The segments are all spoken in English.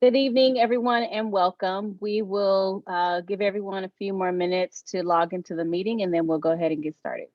Good evening, everyone, and welcome. We will give everyone a few more minutes to log into the meeting, and then we'll go ahead and get started.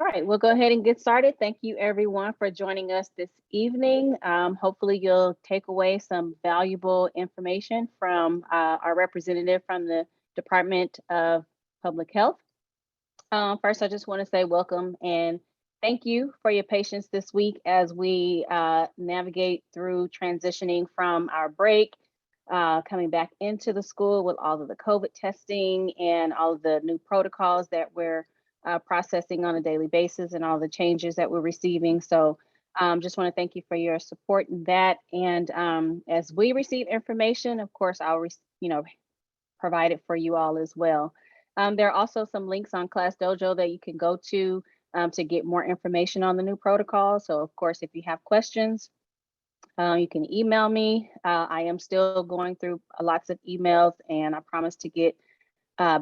All right, we'll go ahead and get started. Thank you, everyone, for joining us this evening. Hopefully, you'll take away some valuable information from our representative from the Department of Public Health. First, I just want to say welcome and thank you for your patience this week as we navigate through transitioning from our break, coming back into the school with all of the COVID testing and all of the new protocols that we're processing on a daily basis and all the changes that we're receiving. So just want to thank you for your support in that. And as we receive information, of course, I'll provide it for you all as well. There are also some links on Class Dojo that you can go to get more information on the new protocol. So of course, if you have questions, you can email me. I am still going through lots of emails, and I promise to get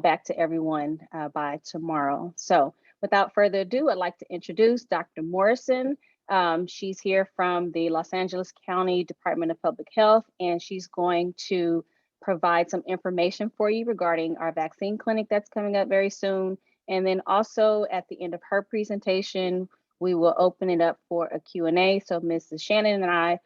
back to everyone by tomorrow. So without further ado, I'd like to introduce Dr. Morrison. She's here from the Los Angeles County Department of Public Health, and she's going to provide some information for you regarding our vaccine clinic that's coming up very soon. And then also at the end of her presentation, we will open it up for a Q&A. So Mrs. Shannon and I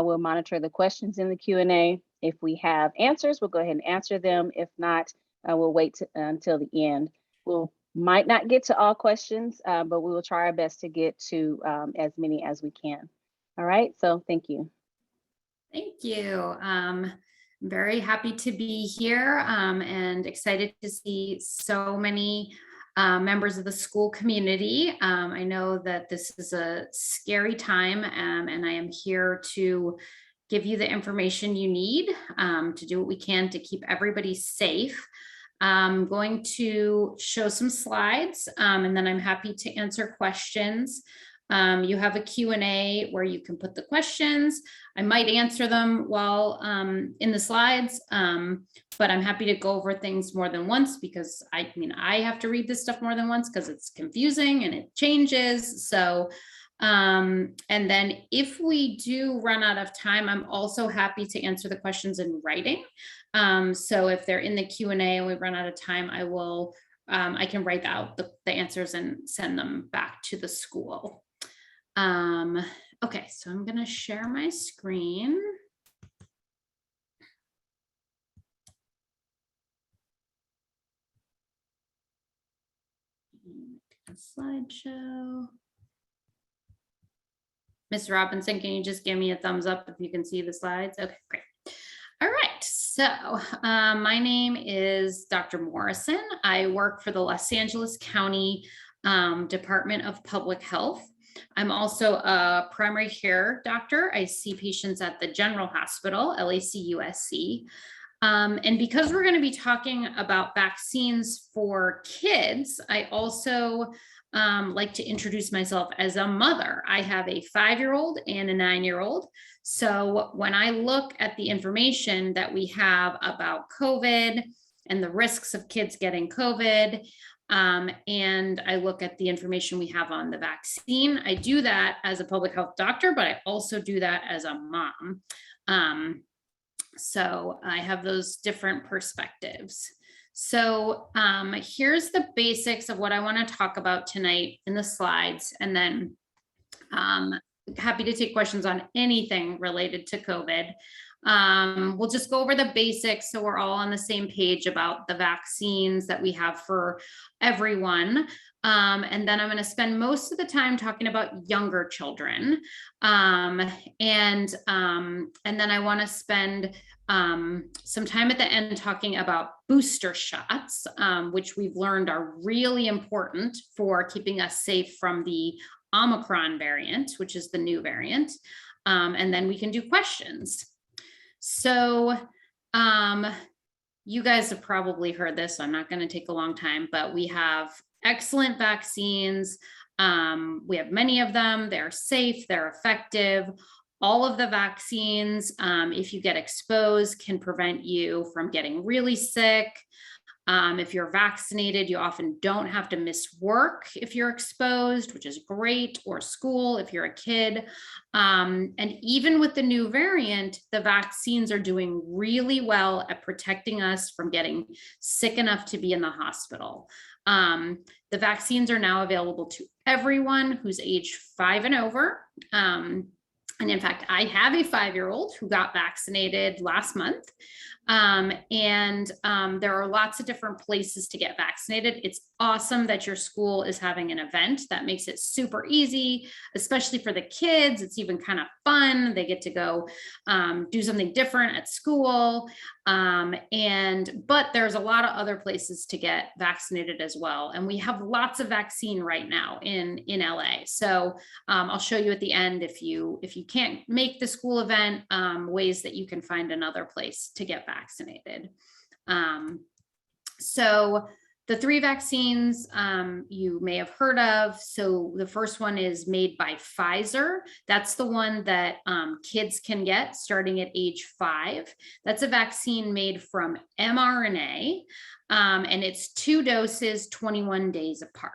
will monitor the questions in the Q&A. If we have answers, we'll go ahead and answer them. If not, we'll wait until the end. We might not get to all questions, but we will try our best to get to as many as we can. All right, so thank you. Thank you. I'm very happy to be here and excited to see so many members of the school community. I know that this is a scary time and I am here to give you the information you need to do what we can to keep everybody safe. I'm going to show some slides and then I'm happy to answer questions. You have a Q&A where you can put the questions. I might answer them while in the slides, but I'm happy to go over things more than once because I have to read this stuff more than once because it's confusing and it changes. So, and then if we do run out of time, I'm also happy to answer the questions in writing. So if they're in the Q&A and we run out of time, I can write out the answers and send them back to the school. Okay, so I'm gonna share my screen. A slideshow. Ms. Robinson, can you just give me a thumbs up if you can see the slides? Okay, great. All right, so my name is Dr. Morrison. I work for the Los Angeles County Department of Public Health. I'm also a primary care doctor. I see patients at the General Hospital, LAC-USC. And because we're going to be talking about vaccines for kids, I also like to introduce myself as a mother. I have a 5-year-old and a 9-year-old. So when I look at the information that we have about COVID and the risks of kids getting COVID, And I look at the information we have on the vaccine. I do that as a public health doctor, but I also do that as a mom. So I have those different perspectives. So here's the basics of what I want to talk about tonight in the slides, and then happy to take questions on anything related to COVID. We'll just go over the basics so we're all on the same page about the vaccines that we have for everyone. And then I'm going to spend most of the time talking about younger children. And then I want to spend some time at the end talking about booster shots, which we've learned are really important for keeping us safe from the Omicron variant, which is the new variant. And then we can do questions. So you guys have probably heard this, so I'm not going to take a long time, but we have excellent vaccines. We have many of them. They're safe, they're effective. All of the vaccines, if you get exposed, can prevent you from getting really sick. If you're vaccinated, you often don't have to miss work if you're exposed, which is great, or school if you're a kid. And even with the new variant, the vaccines are doing really well at protecting us from getting sick enough to be in the hospital. The vaccines are now available to everyone who's age 5 and over. And in fact, I have a 5-year-old who got vaccinated last month. There are lots of different places to get vaccinated. It's awesome that your school is having an event that makes it super easy, especially for the kids. It's even kind of fun. They get to go do something different at school. But there's a lot of other places to get vaccinated as well. And we have lots of vaccine right now in LA. So I'll show you at the end, if you can't make the school event, ways that you can find another place to get vaccinated. So the 3 vaccines you may have heard of. So the first one is made by Pfizer. That's the one that kids can get starting at age 5. That's a vaccine made from mRNA, and it's 2 doses, 21 days apart.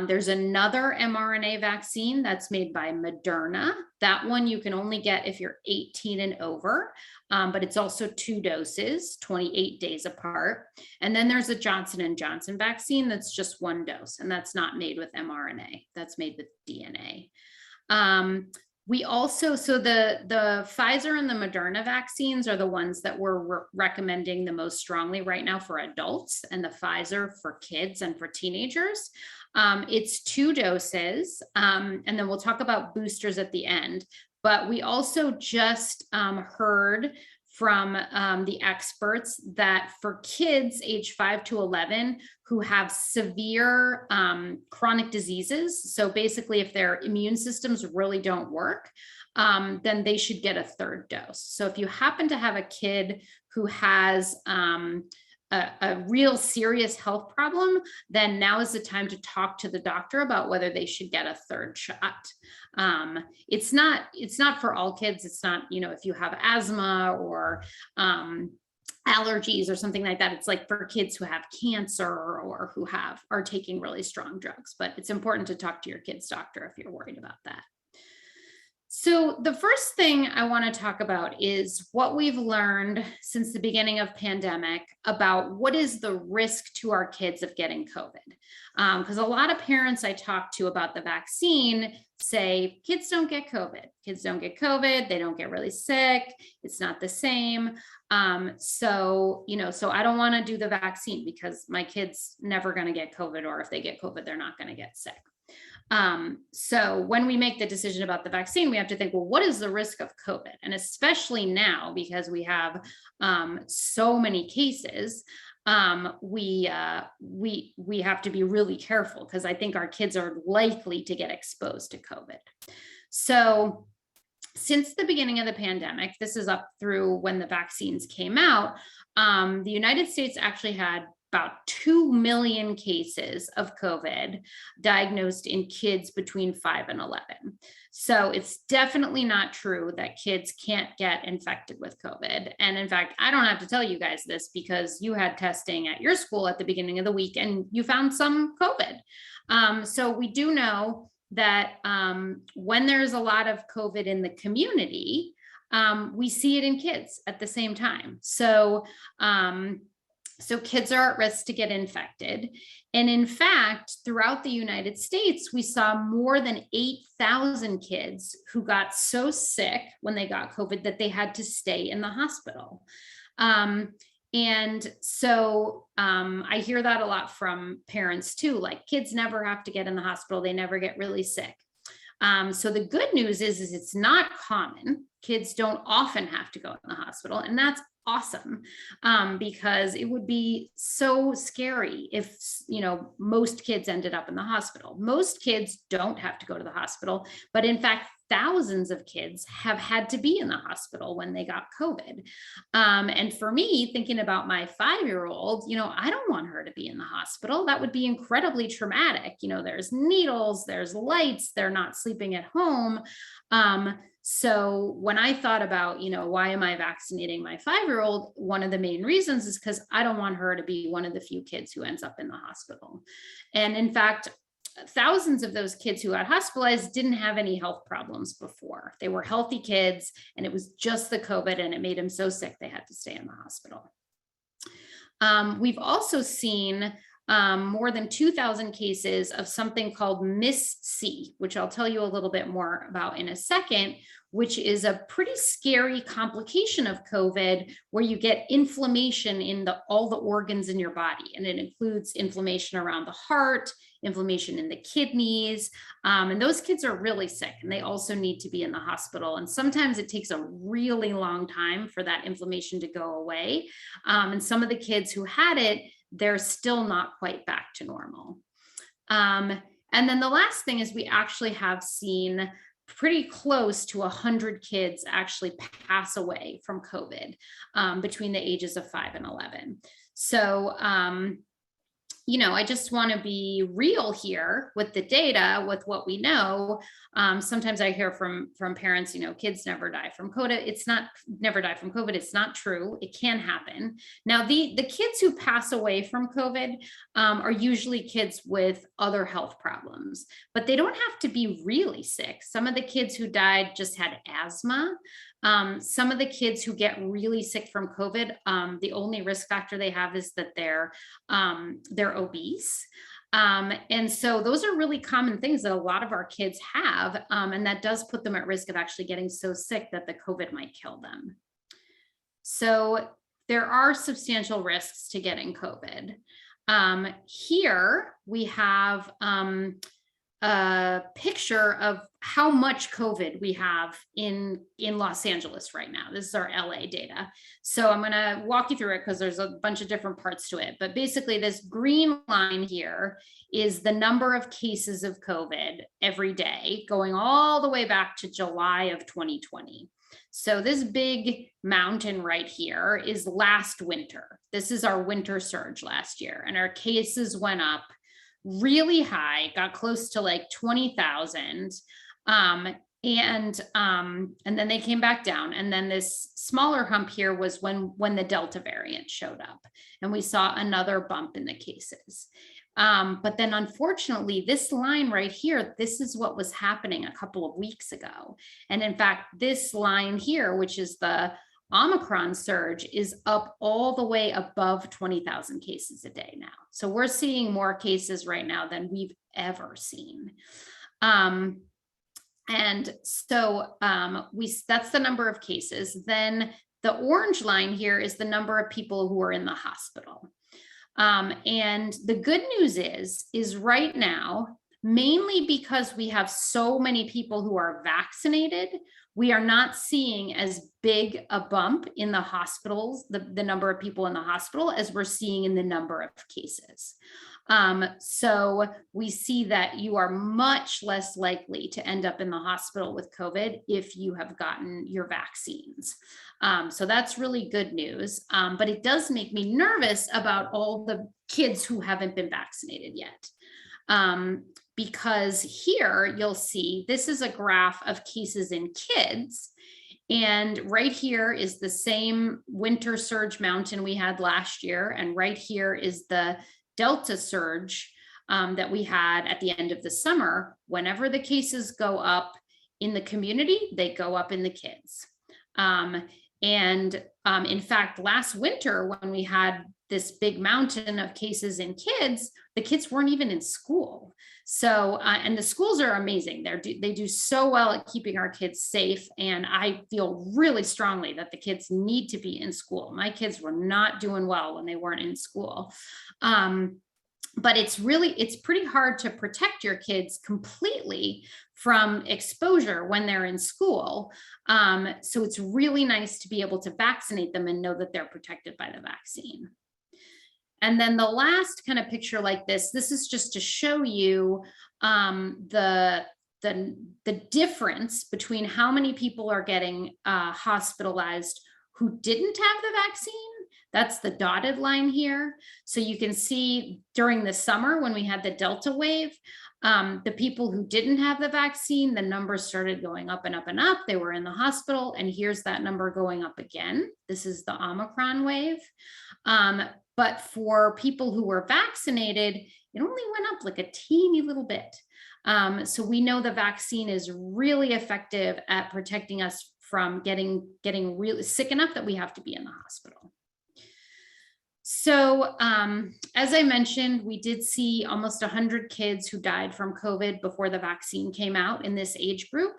There's another mRNA vaccine that's made by Moderna. That one you can only get if you're 18 and over, but it's also 2 doses, 28 days apart. And then there's a Johnson & Johnson vaccine that's just 1 dose, and that's not made with mRNA. That's made with DNA. We also, so the Pfizer and the Moderna vaccines are the ones that we're recommending the most strongly right now for adults, and the Pfizer for kids and for teenagers. It's 2 doses, and then we'll talk about boosters at the end. But we also just heard from the experts that for kids age 5 to 11 who have severe chronic diseases, so basically if their immune systems really don't work, then they should get a 3rd dose. So if you happen to have a kid who has a real serious health problem, then now is the time to talk to the doctor about whether they should get a 3rd shot. It's not for all kids. It's not, if you have asthma or allergies or something like that. It's like for kids who have cancer or who are taking really strong drugs, but it's important to talk to your kid's doctor if you're worried about that. So the first thing I want to talk about is what we've learned since the beginning of pandemic about what is the risk to our kids of getting COVID. Because a lot of parents I talk to about the vaccine say kids don't get COVID. Kids don't get COVID. They don't get really sick. It's not the same. So I don't want to do the vaccine because my kid's never going to get COVID, or if they get COVID, they're not going to get sick. So when we make the decision about the vaccine, we have to think, well, what is the risk of COVID? And especially now, because we have so many cases, we have to be really careful, because I think our kids are likely to get exposed to COVID. So since the beginning of the pandemic, this is up through when the vaccines came out, the United States actually had about 2 million cases of COVID diagnosed in kids between 5 and 11. So it's definitely not true that kids can't get infected with COVID. And in fact, I don't have to tell you guys this because you had testing at your school at the beginning of the week and you found some COVID. So we do know that when there's a lot of COVID in the community, we see it in kids at the same time. So kids are at risk to get infected. And in fact, throughout the United States, we saw more than 8,000 kids who got so sick when they got COVID that they had to stay in the hospital. And so I hear that a lot from parents too, like kids never have to get in the hospital. They never get really sick. So the good news is it's not common. Kids don't often have to go in the hospital, and that's awesome, because it would be so scary if, most kids ended up in the hospital. Most kids don't have to go to the hospital, but in fact, thousands of kids have had to be in the hospital when they got COVID. And for me, thinking about my 5-year-old, I don't want her to be in the hospital. That would be incredibly traumatic. There's needles, there's lights, they're not sleeping at home. So when I thought about, why am I vaccinating my 5-year-old? One of the main reasons is because I don't want her to be one of the few kids who ends up in the hospital. And in fact, thousands of those kids who got hospitalized didn't have any health problems before. They were healthy kids, and it was just the COVID, and it made them so sick they had to stay in the hospital. We've also seen more than 2,000 cases of something called MIS-C, which I'll tell you a little bit more about in a second, which is a pretty scary complication of COVID where you get inflammation in all the organs in your body. And it includes inflammation around the heart, inflammation in the kidneys. And those kids are really sick, and they also need to be in the hospital. And sometimes it takes a really long time for that inflammation to go away. And some of the kids who had it, they're still not quite back to normal. And then the last thing is we actually have seen pretty close to 100 kids actually pass away from COVID between the ages of 5 and 11. So, I just want to be real here with the data, with what we know. Sometimes I hear from parents, kids never die from COVID. It's not never die from COVID. It's not true. It can happen. Now, the kids who pass away from COVID are usually kids with other health problems, but they don't have to be really sick. Some of the kids who died just had asthma. Some of the kids who get really sick from COVID, the only risk factor they have is that they're obese. And so those are really common things that a lot of our kids have, and that does put them at risk of actually getting so sick that the COVID might kill them. So there are substantial risks to getting COVID. Here we have a picture of how much COVID we have in Los Angeles right now. This is our LA data. So I'm going to walk you through it because there's a bunch of different parts to it. But basically this green line here is the number of cases of COVID every day, going all the way back to July of 2020. So this big mountain right here is last winter. This is our winter surge last year, and our cases went up really high, got close to like 20,000. And then they came back down. And then this smaller hump here was when the Delta variant showed up, and we saw another bump in the cases. But then unfortunately, this line right here, this is what was happening a couple of weeks ago. And in fact, this line here, which is the Omicron surge, is up all the way above 20,000 cases a day now. So we're seeing more cases right now than we've ever seen. And so that's the number of cases. Then the orange line here is the number of people who are in the hospital. And the good news is right now, mainly because we have so many people who are vaccinated, we are not seeing as big a bump in the hospitals, the number of people in the hospital, as we're seeing in the number of cases. So we see that you are much less likely to end up in the hospital with COVID if you have gotten your vaccines. So that's really good news. But it does make me nervous about all the kids who haven't been vaccinated yet. Because here you'll see, this is a graph of cases in kids. And right here is the same winter surge mountain we had last year. And right here is the Delta surge that we had at the end of the summer. Whenever the cases go up in the community, they go up in the kids. In fact, last winter, when we had this big mountain of cases in kids, the kids weren't even in school. So, and the schools are amazing. They do so well at keeping our kids safe. And I feel really strongly that the kids need to be in school. My kids were not doing well when they weren't in school. But it's pretty hard to protect your kids completely from exposure when they're in school. So it's really nice to be able to vaccinate them and know that they're protected by the vaccine. And then the last kind of picture like this is just to show you the difference between how many people are getting hospitalized who didn't have the vaccine. That's the dotted line here. So you can see during the summer when we had the Delta wave, the people who didn't have the vaccine, the numbers started going up and up and up. They were in the hospital, and here's that number going up again. This is the Omicron wave. But for people who were vaccinated, it only went up like a teeny little bit. So we know the vaccine is really effective at protecting us from getting really sick enough that we have to be in the hospital. So as I mentioned, we did see almost 100 kids who died from COVID before the vaccine came out in this age group.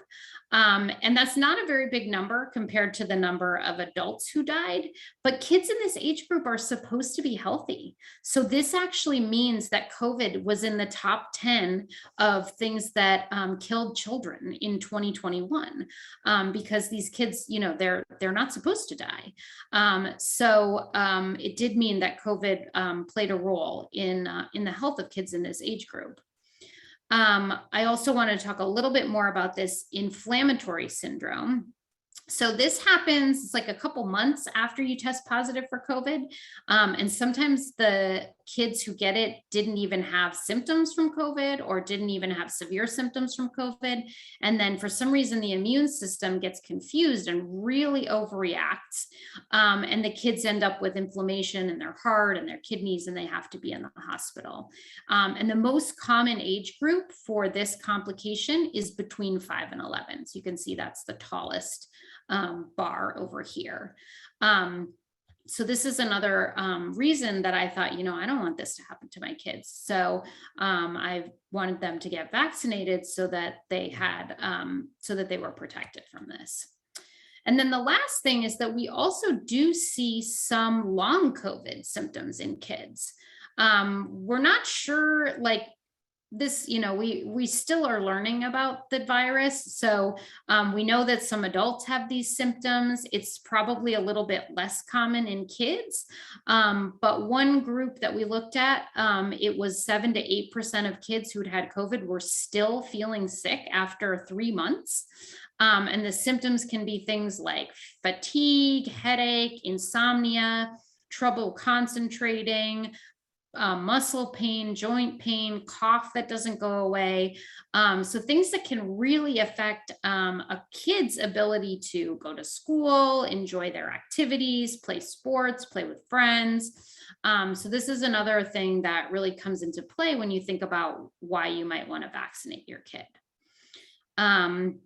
And that's not a very big number compared to the number of adults who died, but kids in this age group are supposed to be healthy. So this actually means that COVID was in the top 10 of things that killed children in 2021, because these kids, they're not supposed to die. So it did mean that COVID played a role in the health of kids in this age group. I also want to talk a little bit more about this inflammatory syndrome. So this happens, it's like a couple months after you test positive for COVID. And sometimes the kids who get it didn't even have symptoms from COVID or didn't even have severe symptoms from COVID. And then for some reason, the immune system gets confused and really overreacts. And the kids end up with inflammation in their heart and their kidneys, and they have to be in the hospital. And the most common age group for this complication is between 5 and 11. So you can see that's the tallest bar over here. So this is another reason that I thought, I don't want this to happen to my kids. So I wanted them to get vaccinated so that they were protected from this. And then the last thing is that we also do see some long COVID symptoms in kids. We're not sure, this, we still are learning about the virus. So we know that some adults have these symptoms. It's probably a little bit less common in kids. But one group that we looked at, it was 7 to 8% of kids who'd had COVID were still feeling sick after 3 months. And the symptoms can be things like fatigue, headache, insomnia, trouble concentrating, muscle pain, joint pain, cough that doesn't go away. So things that can really affect a kid's ability to go to school, enjoy their activities, play sports, play with friends. So this is another thing that really comes into play when you think about why you might want to vaccinate your kid. And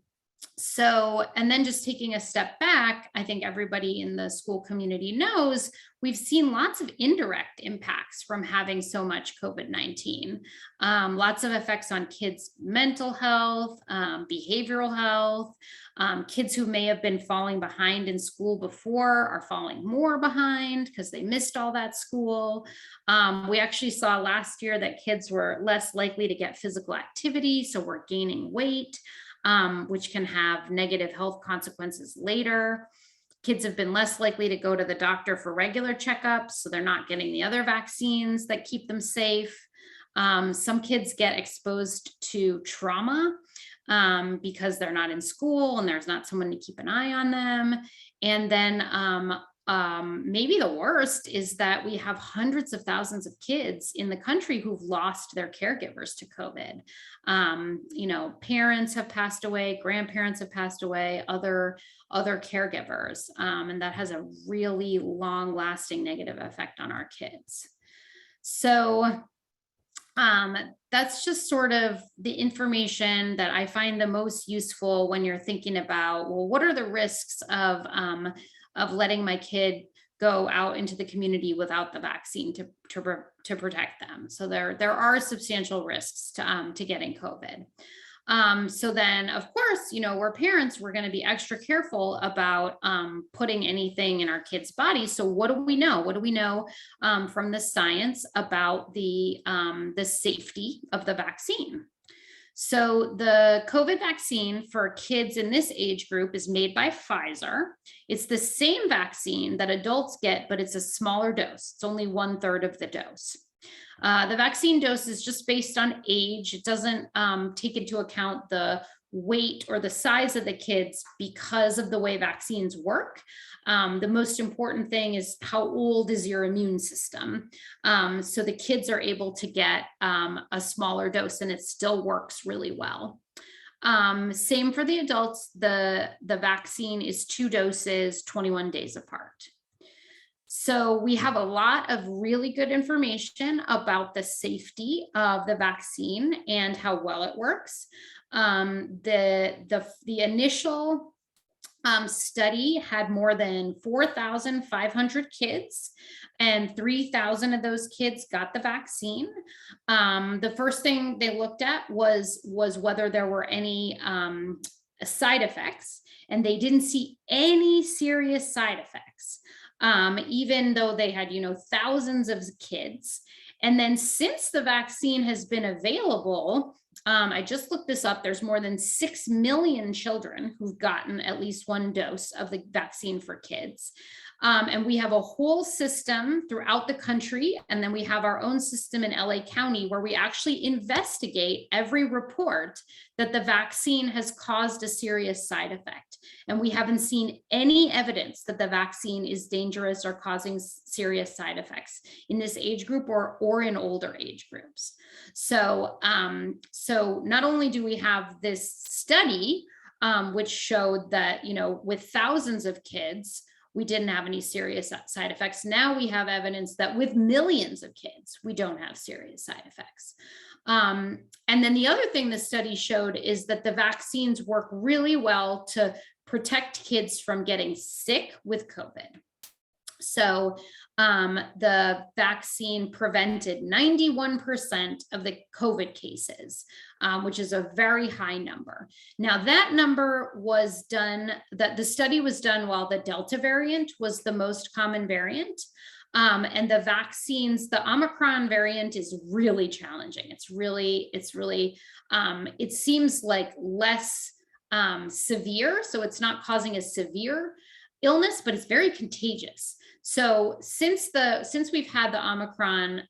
then just taking a step back, I think everybody in the school community knows we've seen lots of indirect impacts from having so much COVID-19. Lots of effects on kids' mental health, behavioral health. Kids who may have been falling behind in school before are falling more behind because they missed all that school. We actually saw last year that kids were less likely to get physical activity, so we're gaining weight, which can have negative health consequences later. Kids have been less likely to go to the doctor for regular checkups, so they're not getting the other vaccines that keep them safe. Some kids get exposed to trauma because they're not in school and there's not someone to keep an eye on them. And then maybe the worst is that we have hundreds of thousands of kids in the country who've lost their caregivers to COVID. Parents have passed away, grandparents have passed away, other caregivers, and that has a really long-lasting negative effect on our kids. So that's just sort of the information that I find the most useful when you're thinking about, well, what are the risks of letting my kid go out into the community without the vaccine to protect them. So there are substantial risks to getting COVID. So then, of course, we're parents, we're going to be extra careful about putting anything in our kids' bodies. So what do we know? What do we know from the science about the safety of the vaccine? So the COVID vaccine for kids in this age group is made by Pfizer. It's the same vaccine that adults get, but it's a smaller dose. It's only 1/3 of the dose. The vaccine dose is just based on age. It doesn't take into account the weight or the size of the kids because of the way vaccines work. The most important thing is how old is your immune system. So the kids are able to get a smaller dose and it still works really well. Same for the adults. The vaccine is 2 doses, 21 days apart. So we have a lot of really good information about the safety of the vaccine and how well it works. The initial study had more than 4,500 kids, and 3,000 of those kids got the vaccine. The first thing they looked at was whether there were any side effects, and they didn't see any serious side effects. Even though they had, thousands of kids. And then since the vaccine has been available, I just looked this up, there's more than 6 million children who've gotten at least 1 dose of the vaccine for kids. And we have a whole system throughout the country. And then we have our own system in LA County where we actually investigate every report that the vaccine has caused a serious side effect. And we haven't seen any evidence that the vaccine is dangerous or causing serious side effects in this age group or in older age groups. So not only do we have this study, which showed that, with thousands of kids, we didn't have any serious side effects. Now we have evidence that with millions of kids, we don't have serious side effects. And then the other thing the study showed is that the vaccines work really well to protect kids from getting sick with COVID. So the vaccine prevented 91% of the COVID cases, which is a very high number. Now that number was done, that the study was done while the Delta variant was the most common variant. And the vaccines, the Omicron variant is really challenging. It seems like less severe. So it's not causing a severe illness, but it's very contagious. So since we've had the Omicron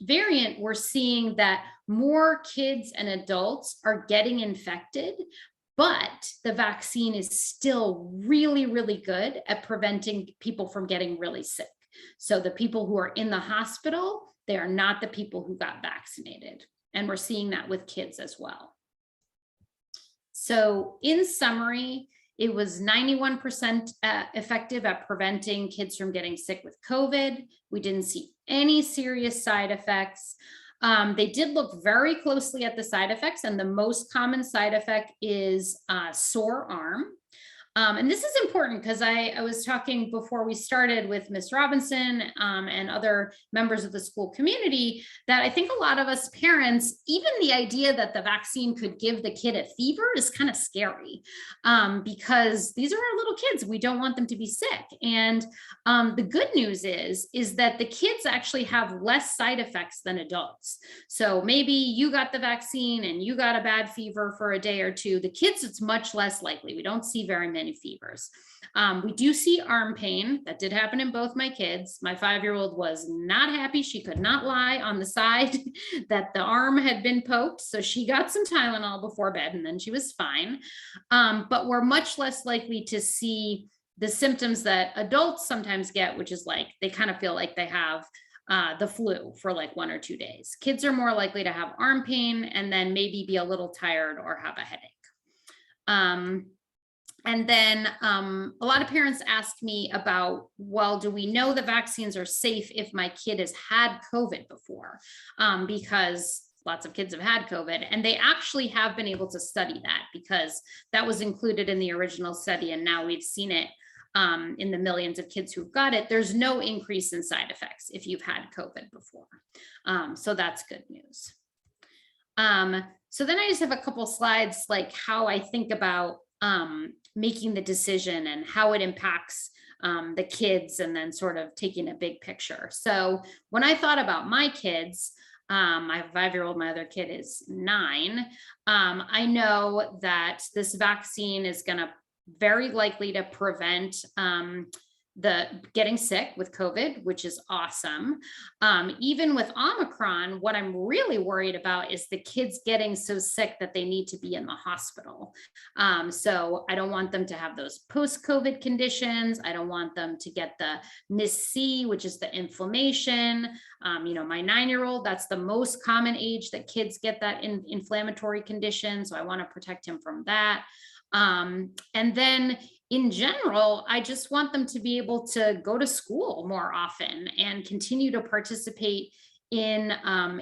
variant, we're seeing that more kids and adults are getting infected, but the vaccine is still really, really good at preventing people from getting really sick. So the people who are in the hospital, they are not the people who got vaccinated. And we're seeing that with kids as well. So in summary, it was 91% effective at preventing kids from getting sick with COVID. We didn't see any serious side effects. They did look very closely at the side effects, and the most common side effect is sore arm. And this is important because I was talking before we started with Ms. Robinson and other members of the school community that I think a lot of us parents, even the idea that the vaccine could give the kid a fever is kind of scary because these are our little kids. We don't want them to be sick. And the good news is that the kids actually have less side effects than adults. So maybe you got the vaccine and you got a bad fever for a day or two. The kids, it's much less likely. We don't see very many any fevers. We do see arm pain. That did happen in both my kids. My 5-year-old was not happy. She could not lie on the side that the arm had been poked. So she got some Tylenol before bed and then she was fine. But we're much less likely to see the symptoms that adults sometimes get, which is like they kind of feel like they have the flu for like 1 or 2 days. Kids are more likely to have arm pain and then maybe be a little tired or have a headache. And then a lot of parents ask me about, well, do we know that vaccines are safe if my kid has had COVID before? Because lots of kids have had COVID, and they actually have been able to study that because that was included in the original study. And now we've seen it in the millions of kids who've got it. There's no increase in side effects if you've had COVID before. So that's good news. So then I just have a couple slides, like how I think about making the decision and how it impacts the kids, and then sort of taking a big picture. So when I thought about my kids, I have a 5-year-old, my other kid is 9. I know that this vaccine is going to very likely to prevent the getting sick with COVID, which is awesome. Even with Omicron, what I'm really worried about is the kids getting so sick that they need to be in the hospital. So I don't want them to have those post-COVID conditions. I don't want them to get the MIS-C, which is the inflammation. My 9-year-old, that's the most common age that kids get that inflammatory condition. So I want to protect him from that. And then in general, I just want them to be able to go to school more often and continue to participate in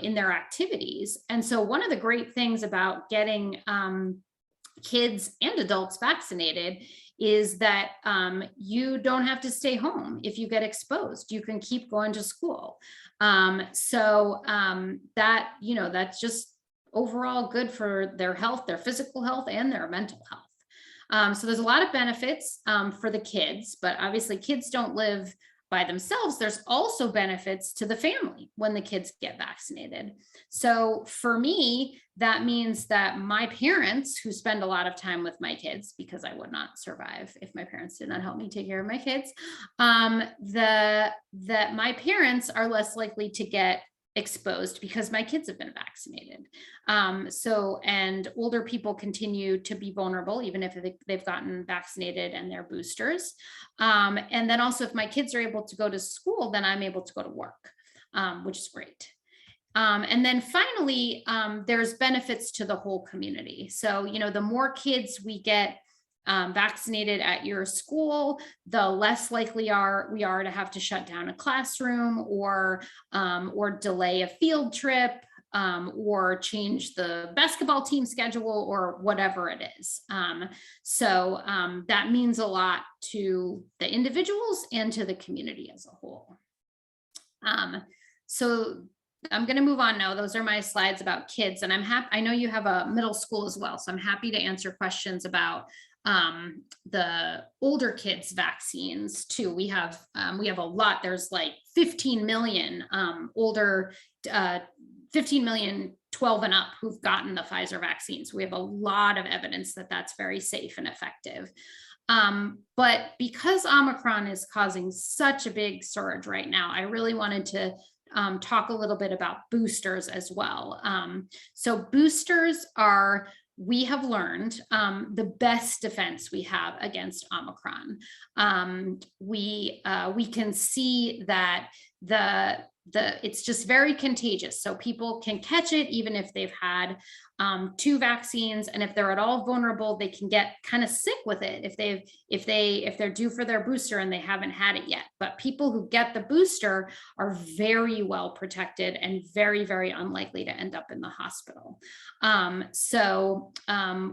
their activities. And so one of the great things about getting kids and adults vaccinated is that you don't have to stay home if you get exposed. You can keep going to school. That, that's just overall good for their health, their physical health, and their mental health. So there's a lot of benefits for the kids, but obviously kids don't live by themselves. There's also benefits to the family when the kids get vaccinated. So for me, that means that my parents, who spend a lot of time with my kids, because I would not survive if my parents did not help me take care of my kids, that my parents are less likely to get exposed because my kids have been vaccinated. And older people continue to be vulnerable, even if they've gotten vaccinated and they're boosters. And then also if my kids are able to go to school, then I'm able to go to work, which is great. And then finally, there's benefits to the whole community. So, the more kids we get vaccinated at your school, the less likely we are to have to shut down a classroom or delay a field trip, or change the basketball team schedule or whatever it is. So that means a lot to the individuals and to the community as a whole. So I'm going to move on now. Those are my slides about kids, and I'm happy. I know you have a middle school as well, so I'm happy to answer questions about the older kids vaccines too. We have a lot. There's like 15 million older, 15 million 12 and up who've gotten the Pfizer vaccines. We have a lot of evidence that that's very safe and effective. But because Omicron is causing such a big surge right now, I really wanted to talk a little bit about boosters as well. So boosters are, we have learned, the best defense we have against Omicron. We can see that it's just very contagious. So people can catch it even if they've had 2 vaccines, and if they're at all vulnerable, they can get kind of sick with it if they're due for their booster and they haven't had it yet. But people who get the booster are very well protected and very, very unlikely to end up in the hospital. So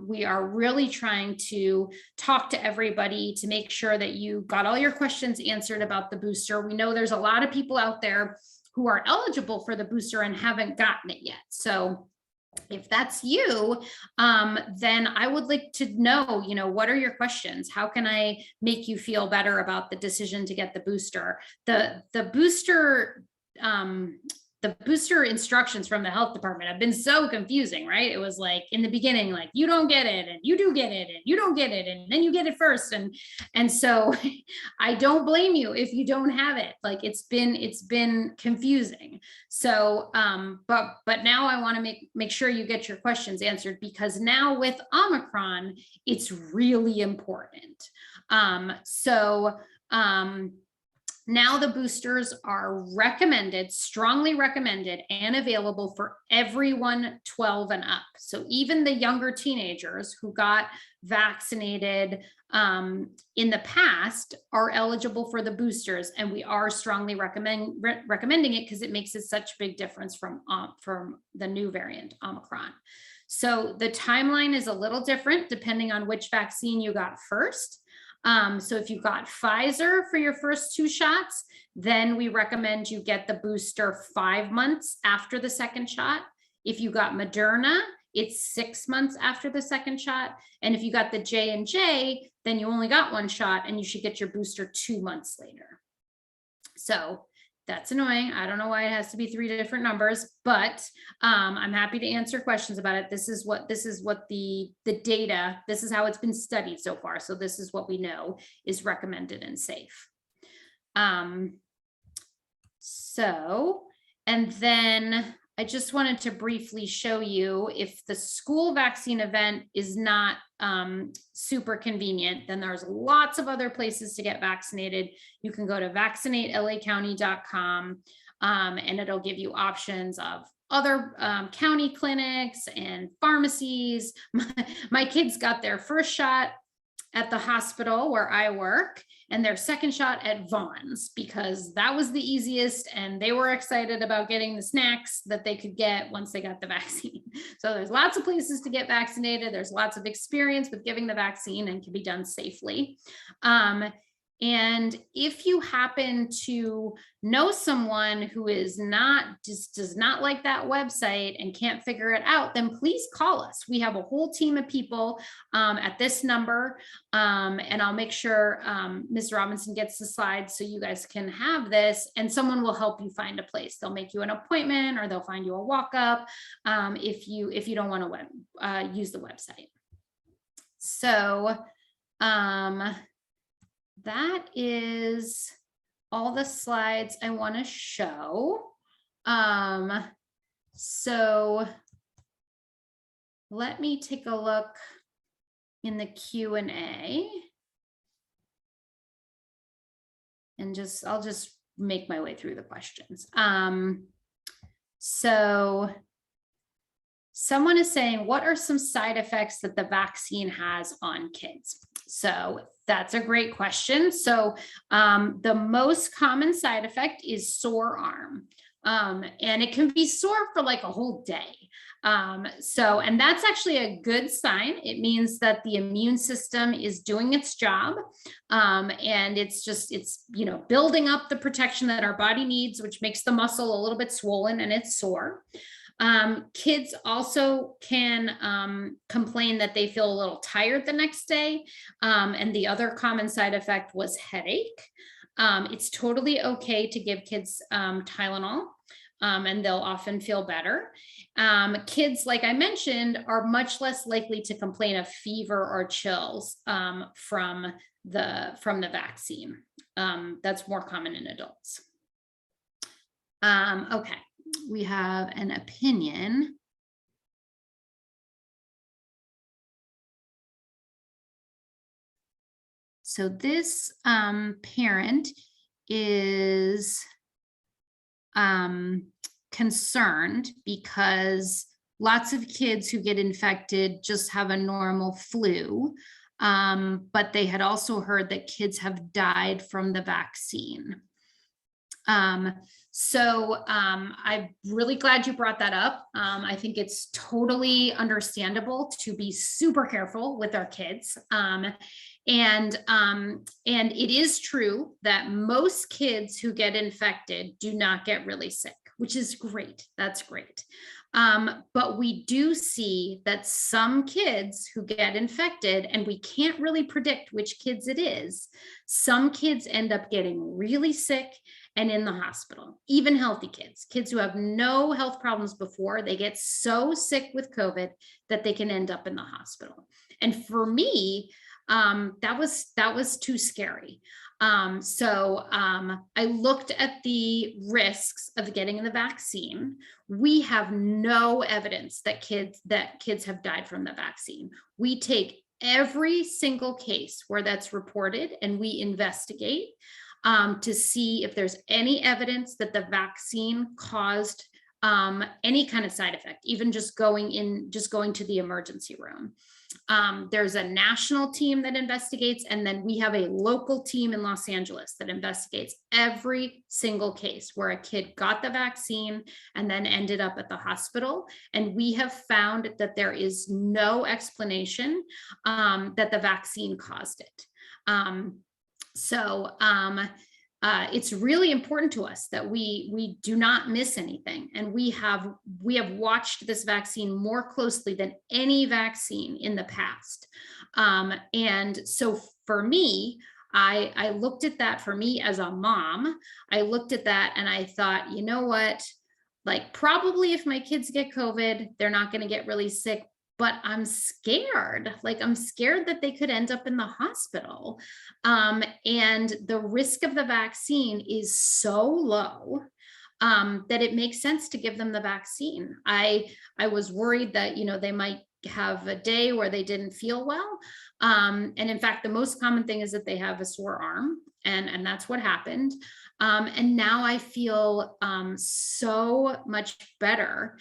we are really trying to talk to everybody to make sure that you got all your questions answered about the booster. We know there's a lot of people out there who are eligible for the booster and haven't gotten it yet. So if that's you, then I would like to know, what are your questions? How can I make you feel better about the decision to get the booster? The booster the booster instructions from the health department have been so confusing, right? It was like in the beginning, like you don't get it and you do get it and you don't get it and then you get it first. And so I don't blame you if you don't have it. Like it's been confusing. So, but now I want to make sure you get your questions answered, because now with Omicron, it's really important. Now the boosters are recommended, strongly recommended, and available for everyone 12 and up. So even the younger teenagers who got vaccinated in the past are eligible for the boosters, and we are strongly recommending it because it makes it such a big difference from the new variant Omicron. So the timeline is a little different depending on which vaccine you got first. So if you got Pfizer for your first 2 shots, then we recommend you get the booster 5 months after the second shot. If you got Moderna, it's 6 months after the second shot. And if you got the J&J, then you only got 1 shot and you should get your booster 2 months later. So that's annoying. I don't know why it has to be 3 different numbers, but I'm happy to answer questions about it. This is what the data, this is how it's been studied so far. So this is what we know is recommended and safe. And then I just wanted to briefly show you, if the school vaccine event is not super convenient, then there's lots of other places to get vaccinated. You can go to vaccinatelacounty.com and it'll give you options of other county clinics and pharmacies. My kids got their first shot at the hospital where I work, and their second shot at Vaughn's, because that was the easiest and they were excited about getting the snacks that they could get once they got the vaccine. So there's lots of places to get vaccinated. There's lots of experience with giving the vaccine and can be done safely. And if you happen to know someone who does not like that website and can't figure it out, then please call us. We have a whole team of people at this number, and I'll make sure Ms. Robinson gets the slides so you guys can have this, and someone will help you find a place. They'll make you an appointment, or they'll find you a walk-up if you don't want to use the website. So that is all the slides I want to show. So let me take a look in the Q&A and I'll just make my way through the questions. So someone is saying, what are some side effects that the vaccine has on kids? So that's a great question. So the most common side effect is sore arm. And it can be sore for like a whole day. And that's actually a good sign. It means that the immune system is doing its job. And it's building up the protection that our body needs, which makes the muscle a little bit swollen and it's sore. Kids also can complain that they feel a little tired the next day. And the other common side effect was headache. It's totally okay to give kids Tylenol, and they'll often feel better. Kids, like I mentioned, are much less likely to complain of fever or chills from the vaccine. That's more common in adults. Okay. We have an opinion. So this parent is concerned because lots of kids who get infected just have a normal flu, but they had also heard that kids have died from the vaccine. I'm really glad you brought that up. I think it's totally understandable to be super careful with our kids. And it is true that most kids who get infected do not get really sick, which is great. That's great. But we do see that some kids who get infected, and we can't really predict which kids it is, some kids end up getting really sick and in the hospital. Even healthy kids who have no health problems before, they get so sick with COVID that they can end up in the hospital. And for me, that was too scary. I looked at the risks of getting the vaccine. We have no evidence that kids have died from the vaccine. We take every single case where that's reported and we investigate to see if there's any evidence that the vaccine caused any kind of side effect, even just going to the emergency room. There's a national team that investigates, and then we have a local team in Los Angeles that investigates every single case where a kid got the vaccine and then ended up at the hospital. And we have found that there is no explanation that the vaccine caused it. It's really important to us that we do not miss anything. And we have watched this vaccine more closely than any vaccine in the past. And so for me, I looked at that. For me as a mom, I looked at that and I thought, you know what, like probably if my kids get COVID, they're not going to get really sick. But I'm scared. Like I'm scared that they could end up in the hospital. And the risk of the vaccine is so low that it makes sense to give them the vaccine. I was worried that, they might have a day where they didn't feel well. And in fact, the most common thing is that they have a sore arm, and that's what happened. And now I feel so much better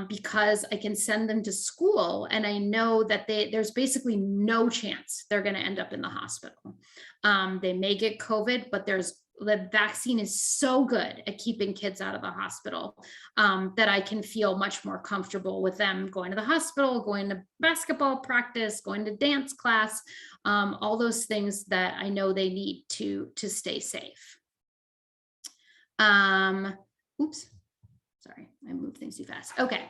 because I can send them to school and I know that there's basically no chance they're going to end up in the hospital. They may get COVID, but the vaccine is so good at keeping kids out of the hospital that I can feel much more comfortable with them going to the hospital, going to basketball practice, going to dance class, all those things that I know they need to stay safe. Oops, sorry, I moved things too fast. Okay.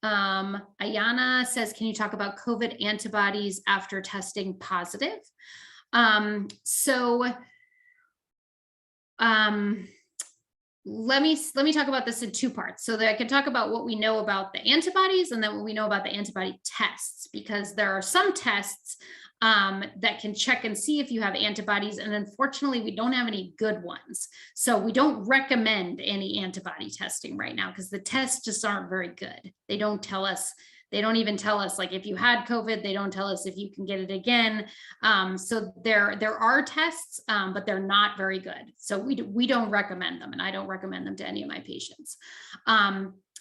Ayana says, can you talk about COVID antibodies after testing positive? Let me talk about this in two parts so that I can talk about what we know about the antibodies and then what we know about the antibody tests, because there are some tests that can check and see if you have antibodies. And unfortunately, we don't have any good ones. So we don't recommend any antibody testing right now because the tests just aren't very good. They don't even tell us like if you had COVID, they don't tell us if you can get it again. So there are tests, but they're not very good. So we don't recommend them, and I don't recommend them to any of my patients.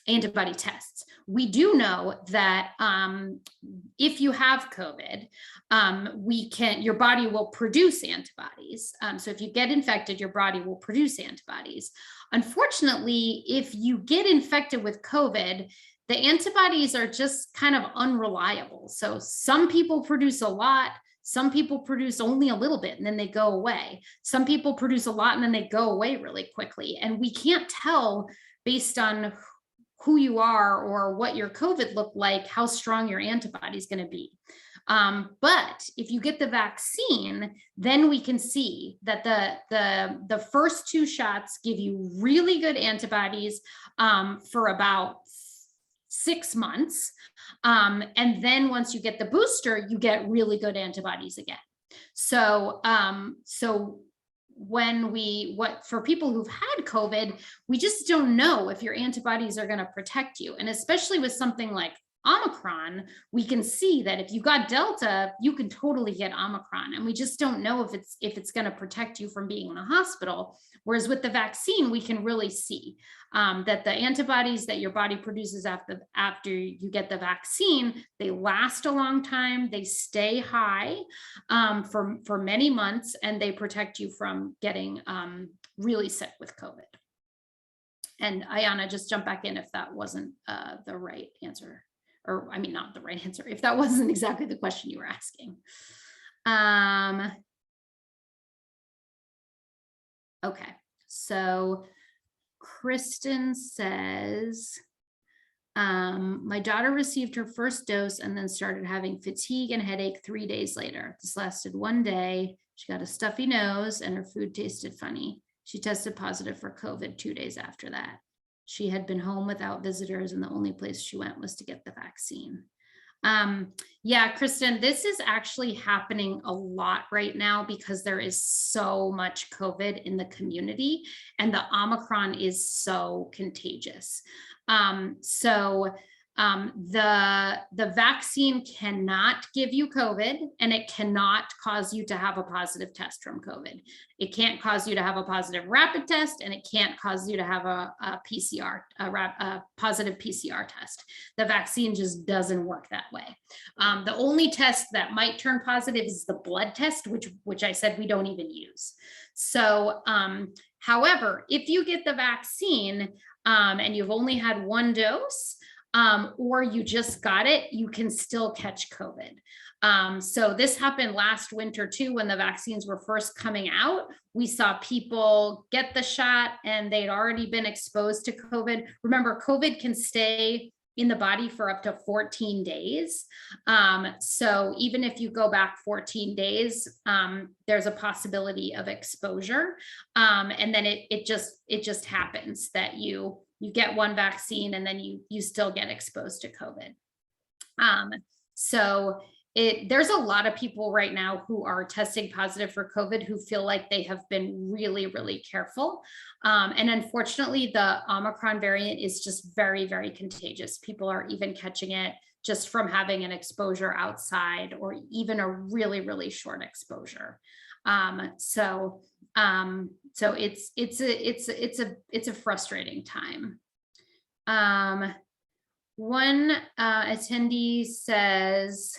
Antibody tests. We do know that if you have COVID, your body will produce antibodies. So if you get infected, your body will produce antibodies. Unfortunately, if you get infected with COVID, the antibodies are just kind of unreliable. So some people produce a lot, some people produce only a little bit and then they go away. Some people produce a lot and then they go away really quickly. And we can't tell based on who you are or what your COVID looked like, how strong your antibody is going to be. But if you get the vaccine, then we can see that the first two shots give you really good antibodies for about 6 months. And then once you get the booster, you get really good antibodies again. So for people who've had COVID, we just don't know if your antibodies are going to protect you. And especially with something like Omicron, we can see that if you got Delta, you can totally get Omicron. And we just don't know if it's going to protect you from being in the hospital. Whereas with the vaccine, we can really see that the antibodies that your body produces after you get the vaccine, they last a long time, they stay high for many months, and they protect you from getting really sick with COVID. And Ayana, just jump back in if that wasn't the right answer. Or I mean, not the right answer, if that wasn't exactly the question you were asking. Okay, so Kristen says, My daughter received her first dose and then started having fatigue and headache 3 days later. This lasted 1 day. She got a stuffy nose and her food tasted funny. She tested positive for COVID 2 days after that. She had been home without visitors, and the only place she went was to get the vaccine. Yeah, Kristen, this is actually happening a lot right now because there is so much COVID in the community and the Omicron is so contagious. The vaccine cannot give you COVID, and it cannot cause you to have a positive test from COVID. It can't cause you to have a positive rapid test, and it can't cause you to have a positive PCR test. The vaccine just doesn't work that way. The only test that might turn positive is the blood test, which I said we don't even use. So, however, if you get the vaccine and you've only had 1 dose, or you just got it, you can still catch COVID. So this happened last winter too, when the vaccines were first coming out. We saw people get the shot and they'd already been exposed to COVID. Remember, COVID can stay in the body for up to 14 days. So even if you go back 14 days, there's a possibility of exposure. And then it just happens that you get one vaccine and then you still get exposed to COVID. There's a lot of people right now who are testing positive for COVID who feel like they have been really, really careful. And unfortunately, the Omicron variant is just very, very contagious. People are even catching it just from having an exposure outside or even a really, really short exposure. So it's a frustrating time. One attendee says,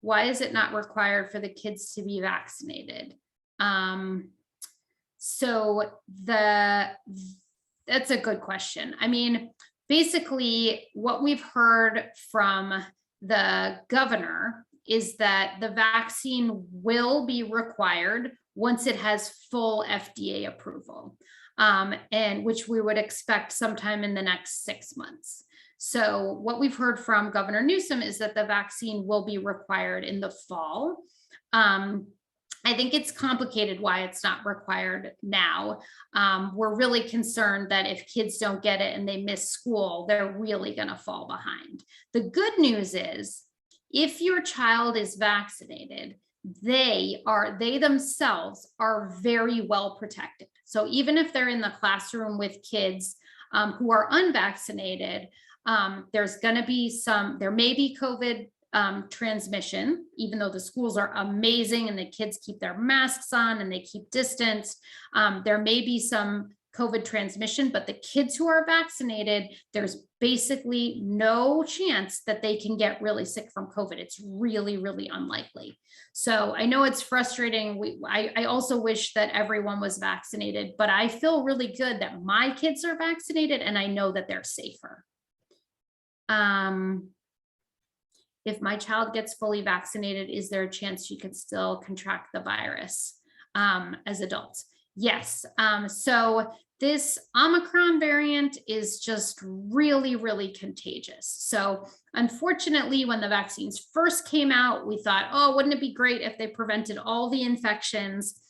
why is it not required for the kids to be vaccinated? That's a good question. I mean, basically what we've heard from the governor is that the vaccine will be required once it has full FDA approval, and which we would expect sometime in the next 6 months. So what we've heard from Governor Newsom is that the vaccine will be required in the fall. I think it's complicated why it's not required now. We're really concerned that if kids don't get it and they miss school, they're really going to fall behind. The good news is, if your child is vaccinated, they themselves are very well protected. So even if they're in the classroom with kids who are unvaccinated, there may be COVID transmission, even though the schools are amazing and the kids keep their masks on and they keep distance. There may be some COVID transmission, but the kids who are vaccinated, there's basically no chance that they can get really sick from COVID. It's really, really unlikely. So I know it's frustrating. I also wish that everyone was vaccinated, but I feel really good that my kids are vaccinated and I know that they're safer. If my child gets fully vaccinated, is there a chance she could still contract the virus as adults? Yes. So this Omicron variant is just really, really contagious. So unfortunately, when the vaccines first came out, we thought, oh, wouldn't it be great if they prevented all the infections?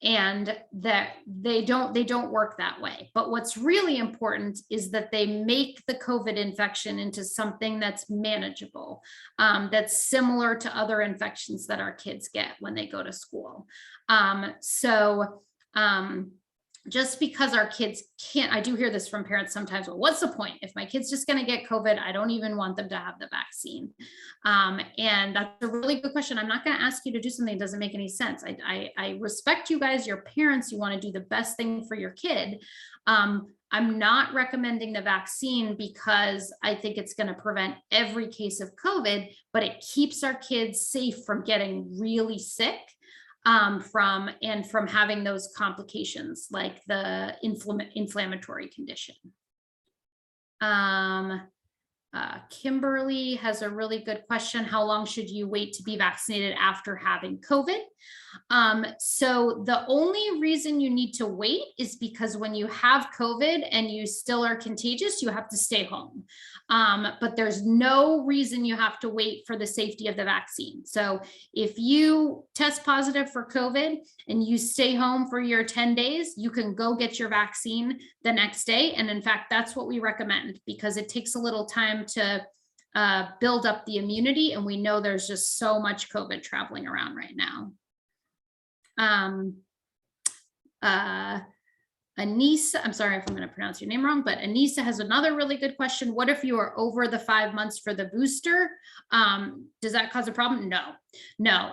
And that they don't work that way. But what's really important is that they make the COVID infection into something that's manageable, that's similar to other infections that our kids get when they go to school. Just because our kids can't, I do hear this from parents sometimes, well, what's the point? If my kid's just going to get COVID, I don't even want them to have the vaccine. And that's a really good question. I'm not going to ask you to do something that doesn't make any sense. I respect you guys, your parents, you want to do the best thing for your kid. I'm not recommending the vaccine because I think it's going to prevent every case of COVID, but it keeps our kids safe from getting really sick. From having those complications like the inflammatory condition. Kimberly has a really good question. How long should you wait to be vaccinated after having COVID? So the only reason you need to wait is because when you have COVID and you still are contagious, you have to stay home. But there's no reason you have to wait for the safety of the vaccine. So if you test positive for COVID and you stay home for your 10 days, you can go get your vaccine the next day. And in fact, that's what we recommend, because it takes a little time to build up the immunity. And we know there's just so much COVID traveling around right now. Anissa, I'm sorry if I'm going to pronounce your name wrong, but Anissa has another really good question. What if you are over the 5 months for the booster? Does that cause a problem? No.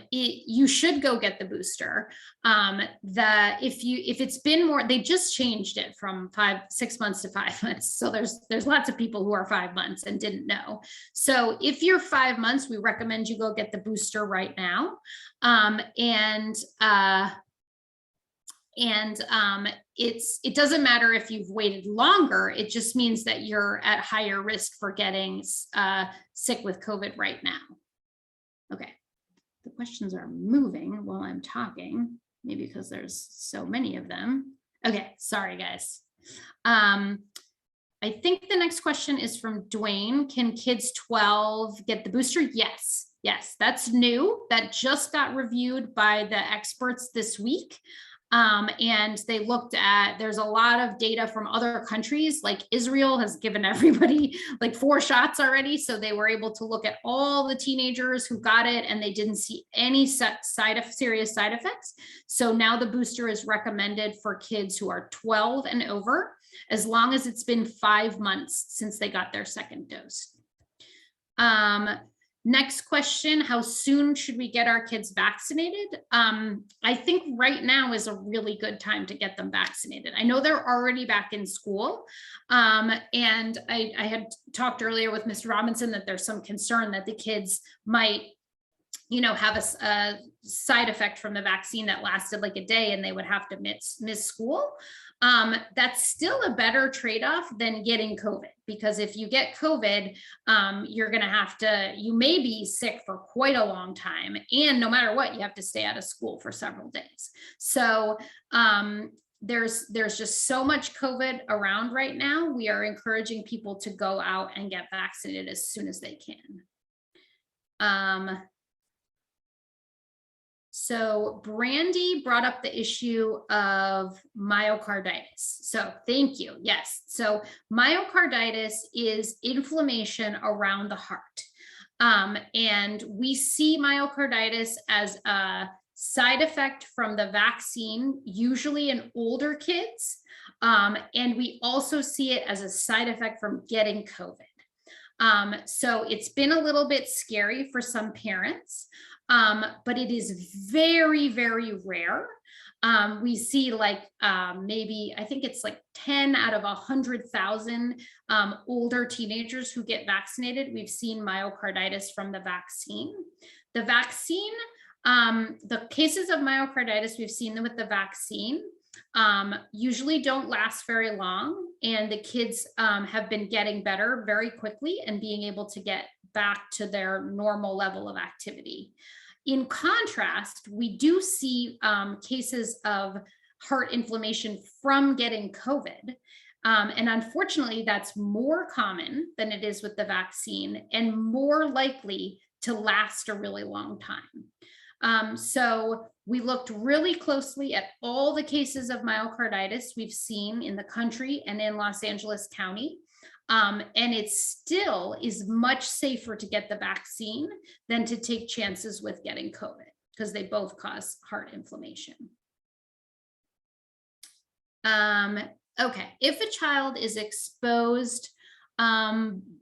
You should go get the booster. If it's been more, they just changed it from 6 months to 5 months. So there's lots of people who are 5 months and didn't know. So if you're 5 months, we recommend you go get the booster right now. It doesn't matter if you've waited longer. It just means that you're at higher risk for getting sick with COVID right now. Okay, the questions are moving while I'm talking, maybe because there's so many of them. Okay, sorry guys. I think the next question is from Dwayne. Can kids 12 get the booster? Yes, that's new. That just got reviewed by the experts this week. And they looked at, there's a lot of data from other countries, like Israel has given everybody like 4 shots already. So they were able to look at all the teenagers who got it and they didn't see any serious side effects. So now the booster is recommended for kids who are 12 and over, as long as it's been 5 months since they got their second dose. Next question, how soon should we get our kids vaccinated? I think right now is a really good time to get them vaccinated. I know they're already back in school. And I had talked earlier with Mr. Robinson that there's some concern that the kids might, have a side effect from the vaccine that lasted like a day and they would have to miss school. That's still a better trade-off than getting COVID, because if you get COVID, you may be sick for quite a long time. And no matter what, you have to stay out of school for several days. So there's just so much COVID around right now. We are encouraging people to go out and get vaccinated as soon as they can. So Brandy brought up the issue of myocarditis. So thank you. Yes. So myocarditis is inflammation around the heart. And we see myocarditis as a side effect from the vaccine, usually in older kids. And we also see it as a side effect from getting COVID. So it's been a little bit scary for some parents. But it is very, very rare. We see maybe, I think it's like 10 out of 100,000 older teenagers who get vaccinated. We've seen myocarditis from the vaccine. The cases of myocarditis, we've seen them with the vaccine, usually don't last very long. And the kids have been getting better very quickly and being able to get back to their normal level of activity. In contrast, we do see cases of heart inflammation from getting COVID. And unfortunately, that's more common than it is with the vaccine and more likely to last a really long time. So we looked really closely at all the cases of myocarditis we've seen in the country and in Los Angeles County. And it still is much safer to get the vaccine than to take chances with getting COVID, because they both cause heart inflammation. Okay, if a child is exposed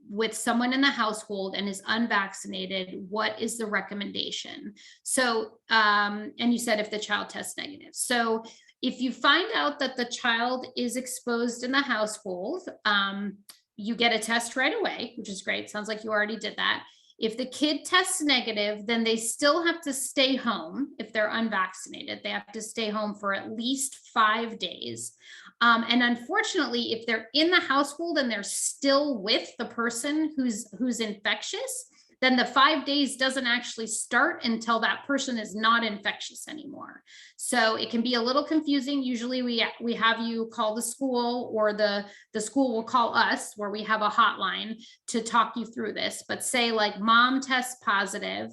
with someone in the household and is unvaccinated, what is the recommendation? So, and you said if the child tests negative. So if you find out that the child is exposed in the household, you get a test right away, which is great. Sounds like you already did that. If the kid tests negative, then they still have to stay home. If they're unvaccinated, they have to stay home for at least 5 days. And unfortunately, if they're in the household and they're still with the person who's infectious, then the 5 days doesn't actually start until that person is not infectious anymore. So it can be a little confusing. Usually we have you call the school, or the school will call us, where we have a hotline to talk you through this. But say like mom tests positive,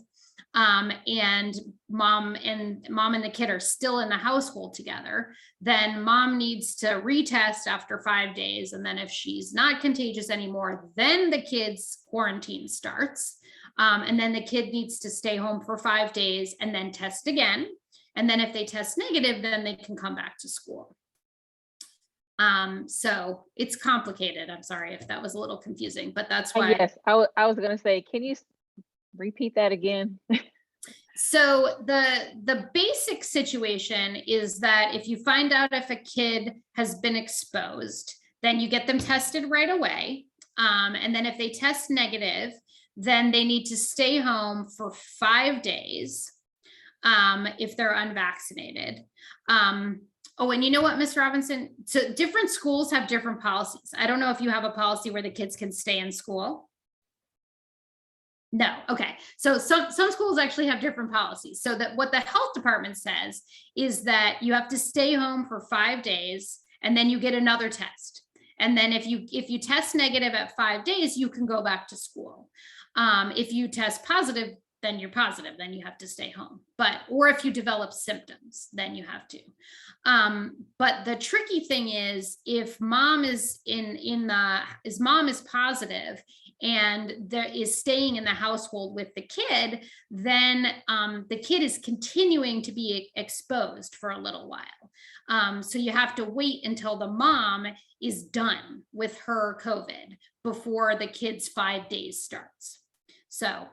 and mom and the kid are still in the household together, then mom needs to retest after 5 days. And then if she's not contagious anymore, then the kid's quarantine starts. And then the kid needs to stay home for 5 days and then test again. And then if they test negative, then they can come back to school. So it's complicated. I'm sorry if that was a little confusing, but that's why. Yes, I was going to say, can you repeat that again? So the basic situation is that if you find out if a kid has been exposed, then you get them tested right away. And then if they test negative, then they need to stay home for 5 days if they're unvaccinated. Oh, and you know what, Ms. Robinson? So different schools have different policies. I don't know if you have a policy where the kids can stay in school. No. Okay. So some schools actually have different policies. So that what the health department says is that you have to stay home for 5 days and then you get another test. And then if you test negative at 5 days, you can go back to school. If you test positive, then you're positive, then you have to stay home. Or if you develop symptoms, then you have to. But the tricky thing is, if mom is mom is positive and there is staying in the household with the kid, then the kid is continuing to be exposed for a little while. So you have to wait until the mom is done with her COVID before the kid's 5 days starts. So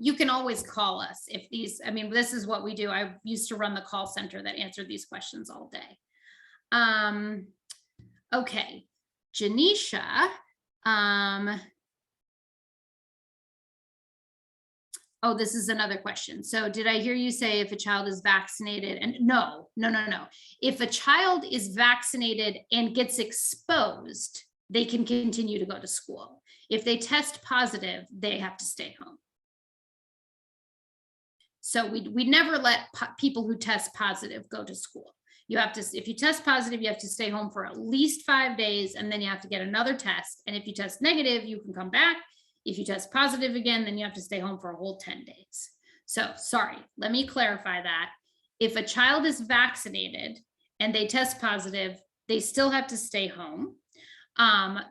you can always call us if this is what we do. I used to run the call center that answered these questions all day. Okay, Janisha. Oh, this is another question. So did I hear you say if a child is vaccinated? And no. If a child is vaccinated and gets exposed, they can continue to go to school. If they test positive, they have to stay home. So we never let people who test positive go to school. You have to, if you test positive, you have to stay home for at least 5 days, and then you have to get another test. And if you test negative, you can come back. If you test positive again, then you have to stay home for a whole 10 days. So sorry, let me clarify that. If a child is vaccinated and they test positive, they still have to stay home.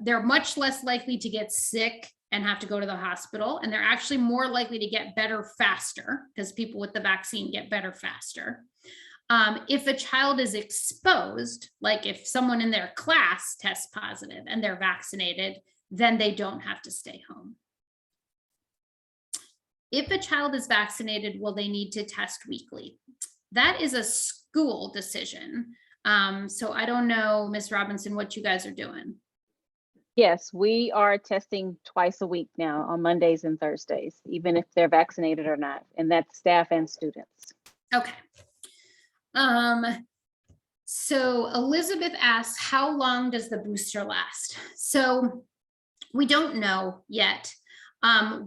They're much less likely to get sick and have to go to the hospital. And they're actually more likely to get better faster, because people with the vaccine get better faster. If a child is exposed, like if someone in their class tests positive and they're vaccinated, then they don't have to stay home. If a child is vaccinated, will they need to test weekly? That is a school decision. So I don't know, Ms. Robinson, what you guys are doing. Yes, we are testing twice a week now, on Mondays and Thursdays, even if they're vaccinated or not, and that's staff and students. Okay. So Elizabeth asks, how long does the booster last? So we don't know yet.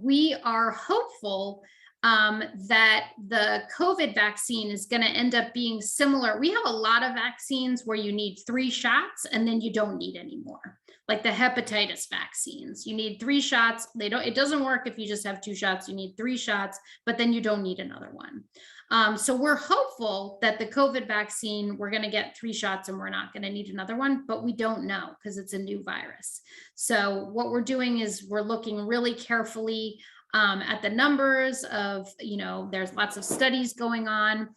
We are hopeful that the COVID vaccine is going to end up being similar. We have a lot of vaccines where you need 3 shots and then you don't need any more. Like the hepatitis vaccines, you need 3 shots. It doesn't work if you just have 2 shots. You need 3 shots, but then you don't need another one. So we're hopeful that the COVID vaccine, we're going to get 3 shots and we're not going to need another one, but we don't know because it's a new virus. So what we're doing is we're looking really carefully at the numbers of, there's lots of studies going on,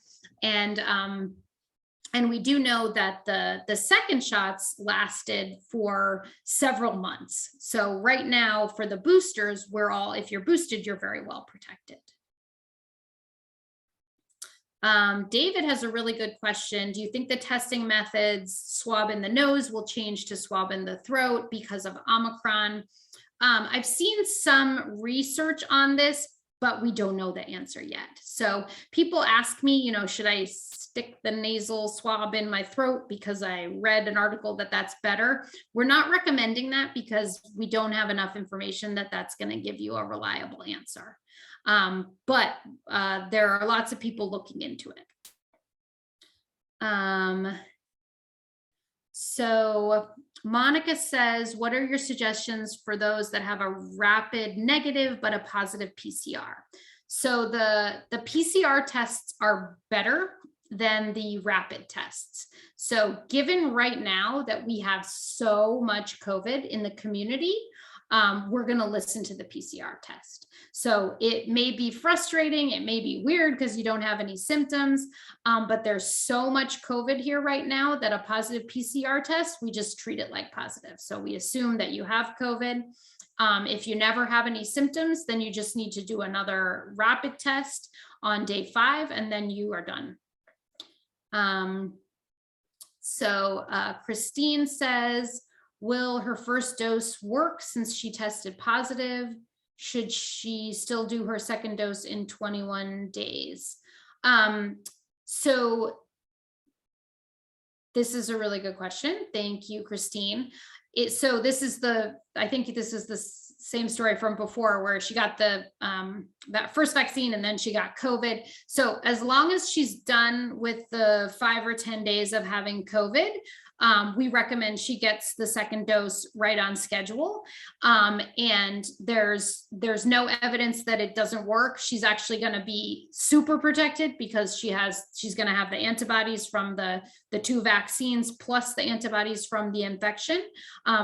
and we do know that the second shots lasted for several months. So right now for the boosters, if you're boosted, you're very well protected. David has a really good question. Do you think the testing methods, swab in the nose, will change to swab in the throat because of Omicron? I've seen some research on this, but we don't know the answer yet. So people ask me, you know, should I stick the nasal swab in my throat because I read an article that that's better? We're not recommending that because we don't have enough information that that's going to give you a reliable answer. But there are lots of people looking into it. So Monica says, what are your suggestions for those that have a rapid negative but a positive PCR? So the PCR tests are better than the rapid tests. So given right now that we have so much COVID in the community, we're going to listen to the PCR test. So it may be frustrating, it may be weird because you don't have any symptoms, but there's so much COVID here right now that a positive PCR test, we just treat it like positive. So we assume that you have COVID. If you never have any symptoms, then you just need to do another rapid test on day 5, and then you are done. Christine says, will her first dose work since she tested positive? Should she still do her second dose in 21 days? So this is a really good question. Thank you, Christine. So this is I think this is the same story from before where she got that first vaccine and then she got COVID. So as long as she's done with the 5 or 10 days of having COVID, we recommend she gets the second dose right on schedule. And there's no evidence that it doesn't work. She's actually going to be super protected because she's going to have the antibodies from the 2 vaccines plus the antibodies from the infection.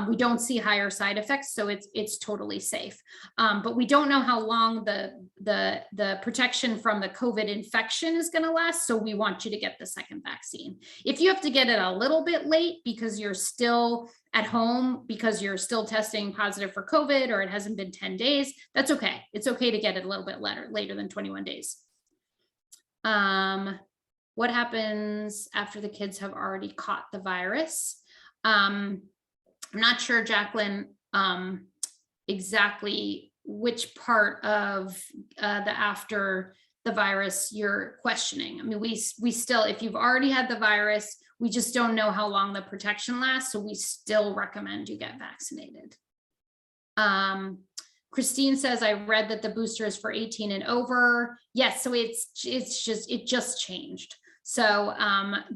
We don't see higher side effects, so it's totally safe. But we don't know how long the protection from the COVID infection is going to last. So we want you to get the second vaccine. If you have to get it a little bit late because you're still at home because you're still testing positive for COVID or it hasn't been 10 days, that's okay. It's okay to get it a little bit later than 21 days. What happens after the kids have already caught the virus? I'm not sure, Jacqueline, exactly which part of the after the virus you're questioning. I mean, we still, if you've already had the virus, we just don't know how long the protection lasts, so we still recommend you get vaccinated. Christine says, I read that the booster is for 18 and over. Yes, so it just changed. So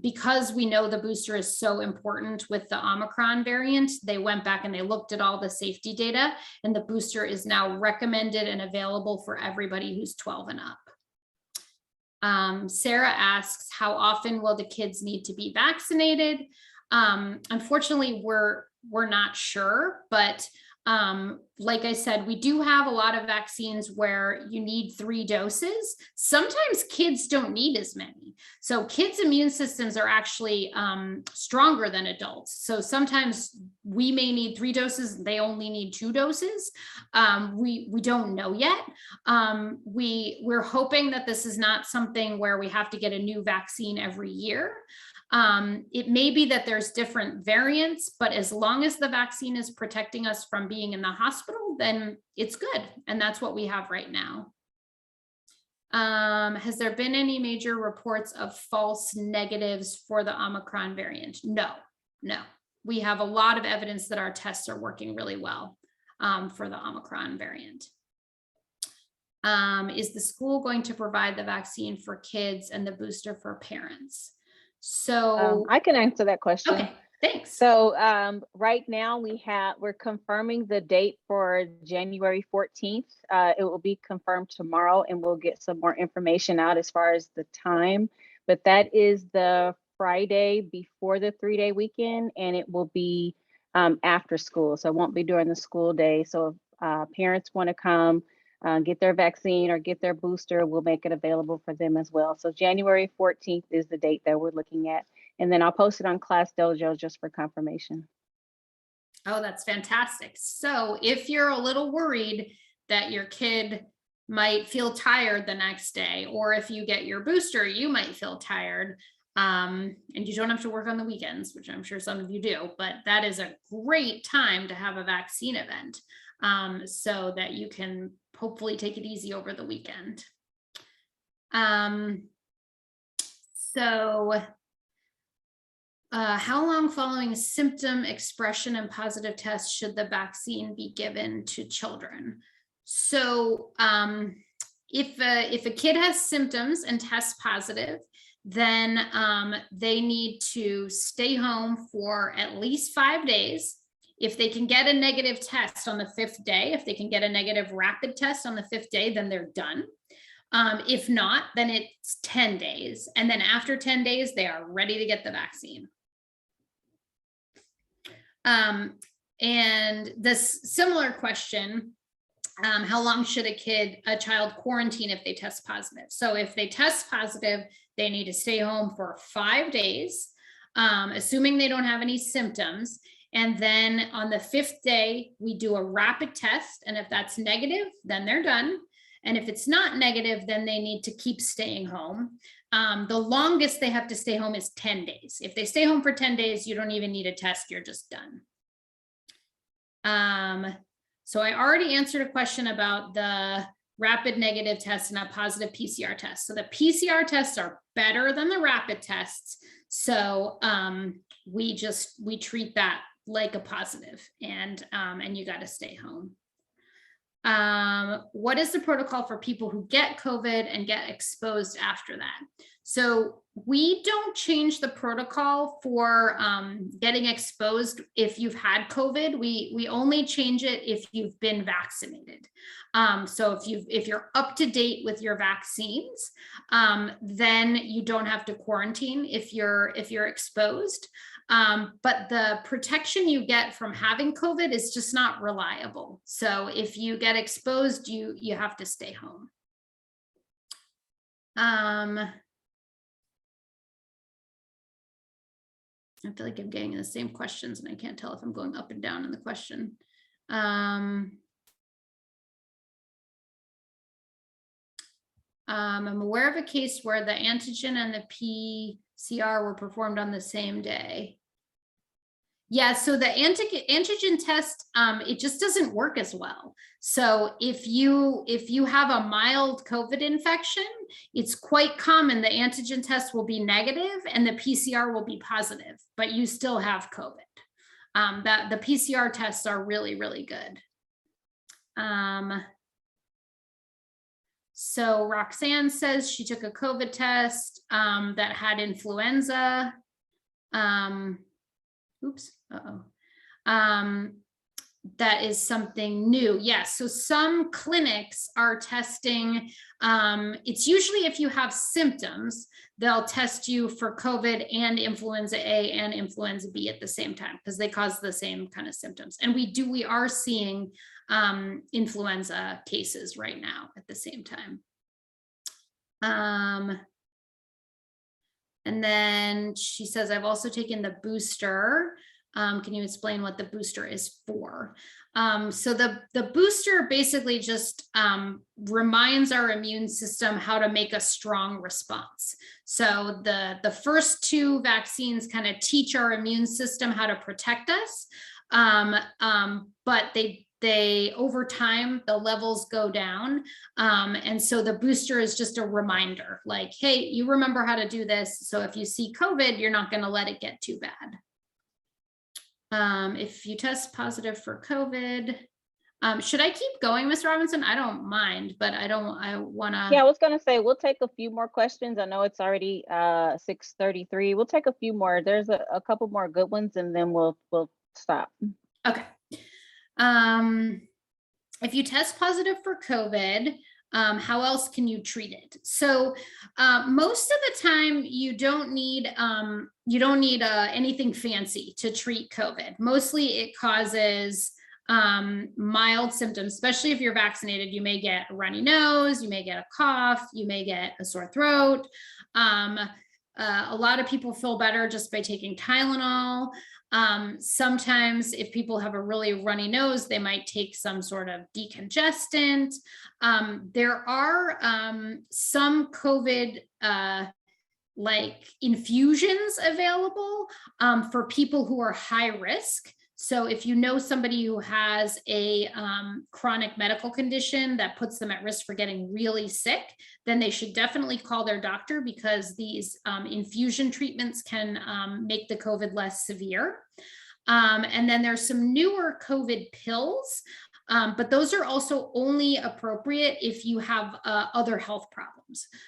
because we know the booster is so important with the Omicron variant, they went back and they looked at all the safety data, and the booster is now recommended and available for everybody who's 12 and up. Sarah asks, how often will the kids need to be vaccinated? Unfortunately, we're not sure, but like I said, we do have a lot of vaccines where you need 3 doses. Sometimes kids don't need as many. So kids' immune systems are actually stronger than adults. So sometimes we may need 3 doses, they only need 2 doses. We don't know yet. We're hoping that this is not something where we have to get a new vaccine every year. It may be that there's different variants, but as long as the vaccine is protecting us from being in the hospital, then it's good. And that's what we have right now. Has there been any major reports of false negatives for the Omicron variant? No. We have a lot of evidence that our tests are working really well for the Omicron variant. Is the school going to provide the vaccine for kids and the booster for parents? So I can answer that question. Okay, thanks. So right now we're confirming the date for January 14th. It will be confirmed tomorrow, and we'll get some more information out as far as the time. But that is the Friday before the 3-day weekend, and it will be after school. So it won't be during the school day. So if parents want to come, get their vaccine or get their booster, we'll make it available for them as well. So January 14th is the date that we're looking at. And then I'll post it on Class Dojo just for confirmation. Oh, that's fantastic. So if you're a little worried that your kid might feel tired the next day, or if you get your booster, you might feel tired, and you don't have to work on the weekends, which I'm sure some of you do, but that is a great time to have a vaccine event. so that you can hopefully take it easy over the weekend. How long following symptom expression and positive tests should the vaccine be given to children? So if a kid has symptoms and tests positive, then they need to stay home for at least 5 days. If they can get a negative test on the 5th day, if they can get a negative rapid test on the 5th day, then they're done. If not, then it's 10 days. And then after 10 days, they are ready to get the vaccine. And this similar question, how long should a child quarantine if they test positive? So if they test positive, they need to stay home for 5 days, assuming they don't have any symptoms. And then on the 5th day, we do a rapid test. And if that's negative, then they're done. And if it's not negative, then they need to keep staying home. The longest they have to stay home is 10 days. If they stay home for 10 days, you don't even need a test, you're just done. So I already answered a question about the rapid negative test and a positive PCR test. So the PCR tests are better than the rapid tests. So we treat that like a positive, and you got to stay home. What is the protocol for people who get COVID and get exposed after that? So we don't change the protocol for getting exposed if you've had COVID. We only change it if you've been vaccinated. So if you're up to date with your vaccines, then you don't have to quarantine if you're exposed. But the protection you get from having COVID is just not reliable. So if you get exposed, you have to stay home. I feel like I'm getting the same questions and I can't tell if I'm going up and down in the question. I'm aware of a case where the antigen and the PCR were performed on the same day. Yeah, so the antigen test, it just doesn't work as well. So if you have a mild COVID infection, it's quite common the antigen test will be negative and the PCR will be positive, but you still have COVID. The PCR tests are really, really good. So Roxanne says she took a COVID test that had influenza. Oops. That is something new. Yes. So some clinics are testing. It's usually if you have symptoms, they'll test you for COVID and influenza A and influenza B at the same time because they cause the same kind of symptoms. And we are seeing influenza cases right now at the same time. And then she says, I've also taken the booster. Can you explain what the booster is for? So the booster basically just reminds our immune system how to make a strong response. So the first 2 vaccines kind of teach our immune system how to protect us, but they over time the levels go down, and so the booster is just a reminder, like, hey, you remember how to do this, so if you see COVID, you're not going to let it get too bad. If you test positive for COVID, should I keep going, Ms. Robinson? I don't mind, but I want to. Yeah, I was going to say we'll take a few more questions. I know it's already 6:33. We'll take a few more. There's a couple more good ones, and then we'll stop. Okay. If you test positive for COVID, how else can you treat it? So most of the time you don't need anything fancy to treat COVID. Mostly it causes mild symptoms, especially if you're vaccinated. You may get a runny nose, you may get a cough, you may get a sore throat. A lot of people feel better just by taking Tylenol. Sometimes if people have a really runny nose, they might take some sort of decongestant. There are some COVID like infusions available for people who are high risk. So if you know somebody who has a chronic medical condition that puts them at risk for getting really sick, then they should definitely call their doctor, because these infusion treatments can make the COVID less severe. And then there's some newer COVID pills, but those are also only appropriate if you have other health problems.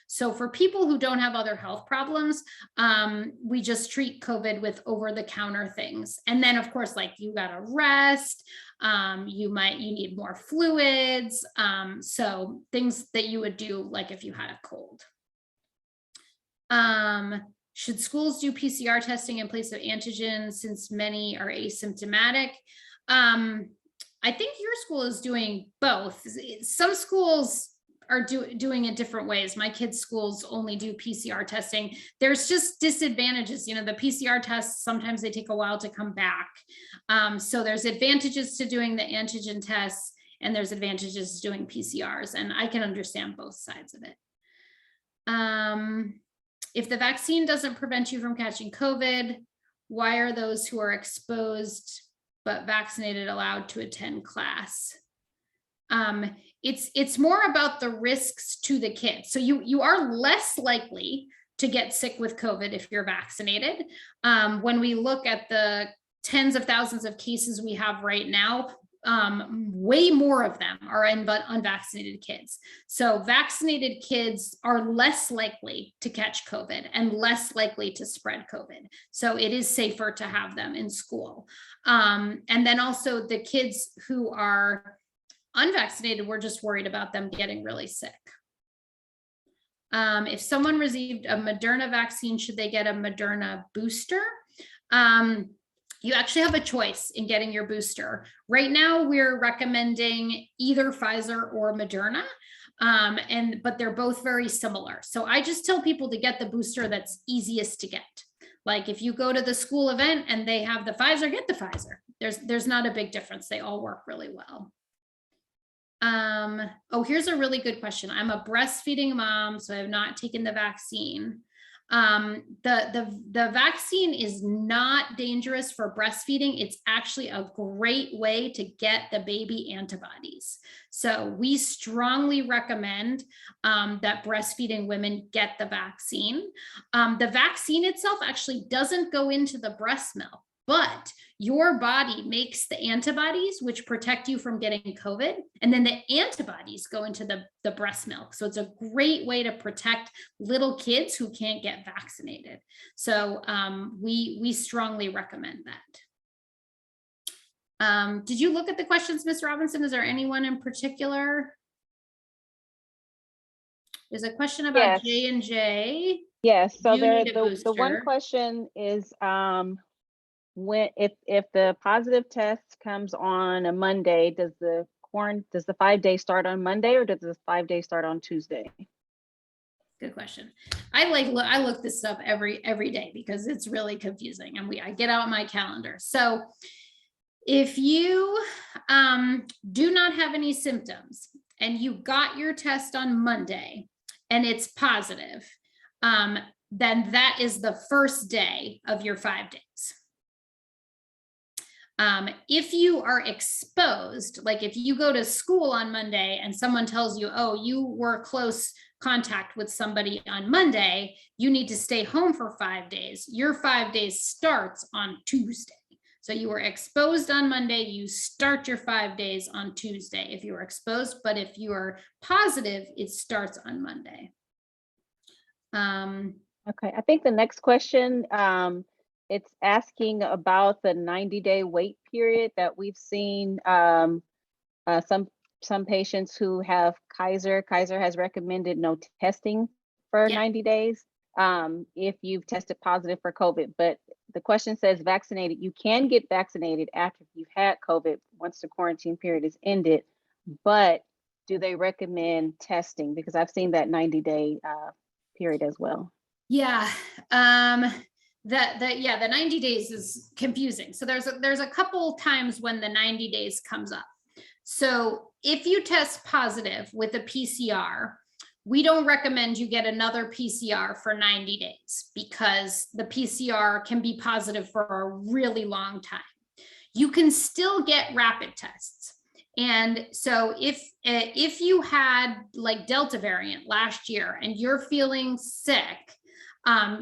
So for people who don't have other health problems, we just treat COVID with over-the-counter things. And then, of course, like, you gotta rest, you need more fluids. So things that you would do like if you had a cold. Should schools do PCR testing in place of antigen, since many are asymptomatic? I think your school is doing both. Some schools are doing it different ways. My kids' schools only do PCR testing. There's just disadvantages. You know, the PCR tests, sometimes they take a while to come back. So there's advantages to doing the antigen tests, and there's advantages to doing PCRs, and I can understand both sides of it. If the vaccine doesn't prevent you from catching COVID, why are those who are exposed but vaccinated allowed to attend class? It's more about the risks to the kids. So you are less likely to get sick with COVID if you're vaccinated. When we look at the tens of thousands of cases we have right now, way more of them are in unvaccinated kids. So vaccinated kids are less likely to catch COVID and less likely to spread COVID. So it is safer to have them in school. And then also the kids who are unvaccinated, we're just worried about them getting really sick. If someone received a Moderna vaccine, should they get a Moderna booster? You actually have a choice in getting your booster. Right now, we're recommending either Pfizer or Moderna, but they're both very similar. So I just tell people to get the booster that's easiest to get. Like, if you go to the school event and they have the Pfizer, get the Pfizer. There's not a big difference. They all work really well. Oh, here's a really good question. I'm a breastfeeding mom, so I have not taken the vaccine. The vaccine is not dangerous for breastfeeding. It's actually a great way to get the baby antibodies. So we strongly recommend that breastfeeding women get the vaccine. The vaccine itself actually doesn't go into the breast milk, but your body makes the antibodies which protect you from getting COVID, and then the antibodies go into the breast milk. So it's a great way to protect little kids who can't get vaccinated. So we strongly recommend that. Did you look at the questions, Ms. Robinson? Is there anyone in particular? There's a question about J&J. Yes, so the one question is, if the positive test comes on a Monday, does the 5 day start on Monday, or does the 5 day start on Tuesday? Good question. I look this up every day because it's really confusing, and I get out my calendar. So if you do not have any symptoms and you got your test on Monday and it's positive, then that is the first day of your 5 days. If you are exposed, like if you go to school on Monday and someone tells you, oh, you were close contact with somebody on Monday, you need to stay home for 5 days. Your 5 days starts on Tuesday. So you were exposed on Monday, you start your 5 days on Tuesday if you were exposed, but if you are positive, it starts on Monday. Okay, I think the next question, it's asking about the 90-day wait period that we've seen. Some patients who have Kaiser has recommended no testing for 90 days if you've tested positive for COVID. But the question says vaccinated. You can get vaccinated after you've had COVID once the quarantine period is ended, but do they recommend testing? Because I've seen that 90-day period as well. Yeah. The 90 days is confusing. So there's a couple times when the 90 days comes up. So if you test positive with a PCR, we don't recommend you get another PCR for 90 days because the PCR can be positive for a really long time. you can still get rapid tests. And so if you had like Delta variant last year and you're feeling sick,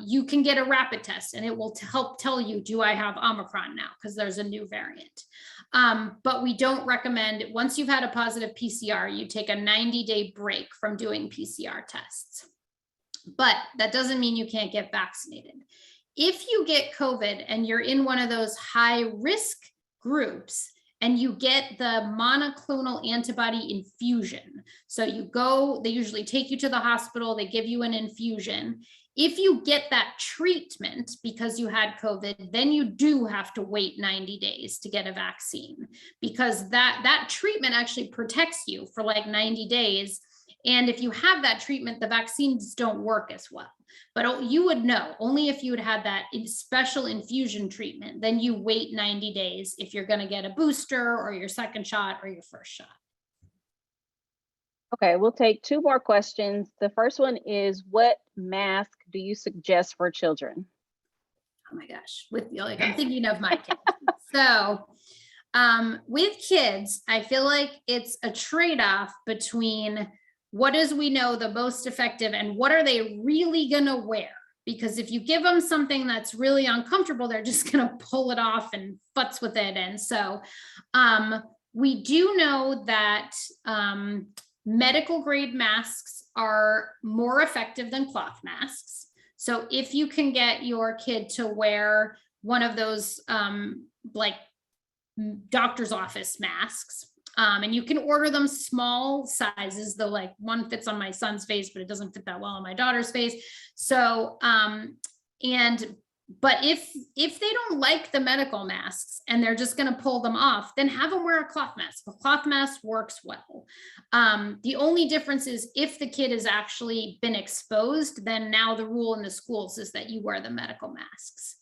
you can get a rapid test and it will help tell you, do I have Omicron now? Because there's a new variant. But we don't recommend, once you've had a positive PCR, you take a 90-day break from doing PCR tests. But that doesn't mean you can't get vaccinated. If you get COVID and you're in one of those high risk groups and you get the monoclonal antibody infusion, so you go, they usually take you to the hospital, they give you an infusion. If you get that treatment because you had COVID, then you do have to wait 90 days to get a vaccine, because that treatment actually protects you for like 90 days. And if you have that treatment, the vaccines don't work as well. But you would know only if you had that special infusion treatment, then you wait 90 days if you're going to get a booster or your second shot or your first shot. Okay, we'll take 2 more questions. The first one is, what mask do you suggest for children? Oh my gosh, like I'm thinking of my kids. So with kids, I feel like it's a trade-off between what is we know the most effective and what are they really gonna wear? Because if you give them something that's really uncomfortable, they're just gonna pull it off and futz with it. And so we do know that medical grade masks are more effective than cloth masks. So if you can get your kid to wear one of those like doctor's office masks, and you can order them small sizes, though like one fits on my son's face, but it doesn't fit that well on my daughter's face. So, but if they don't like the medical masks and they're just going to pull them off, then have them wear a cloth mask. A cloth mask works well. The only difference is if the kid has actually been exposed, then now the rule in the schools is that you wear the medical masks.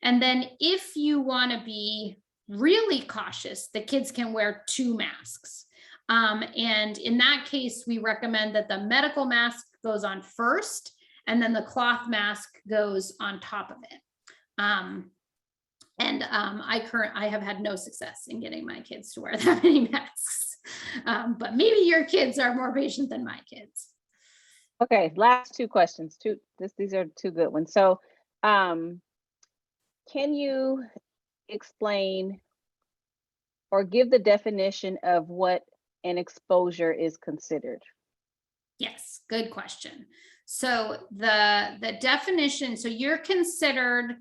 And then if you want to be really cautious, the kids can wear 2 masks. And in that case, we recommend that the medical mask goes on first, and then the cloth mask goes on top of it. I have had no success in getting my kids to wear that many masks. But maybe your kids are more patient than my kids. Okay, last 2 questions. These are 2 good ones. So, can you explain or give the definition of what an exposure is considered? Yes, good question. So the definition, so you're considered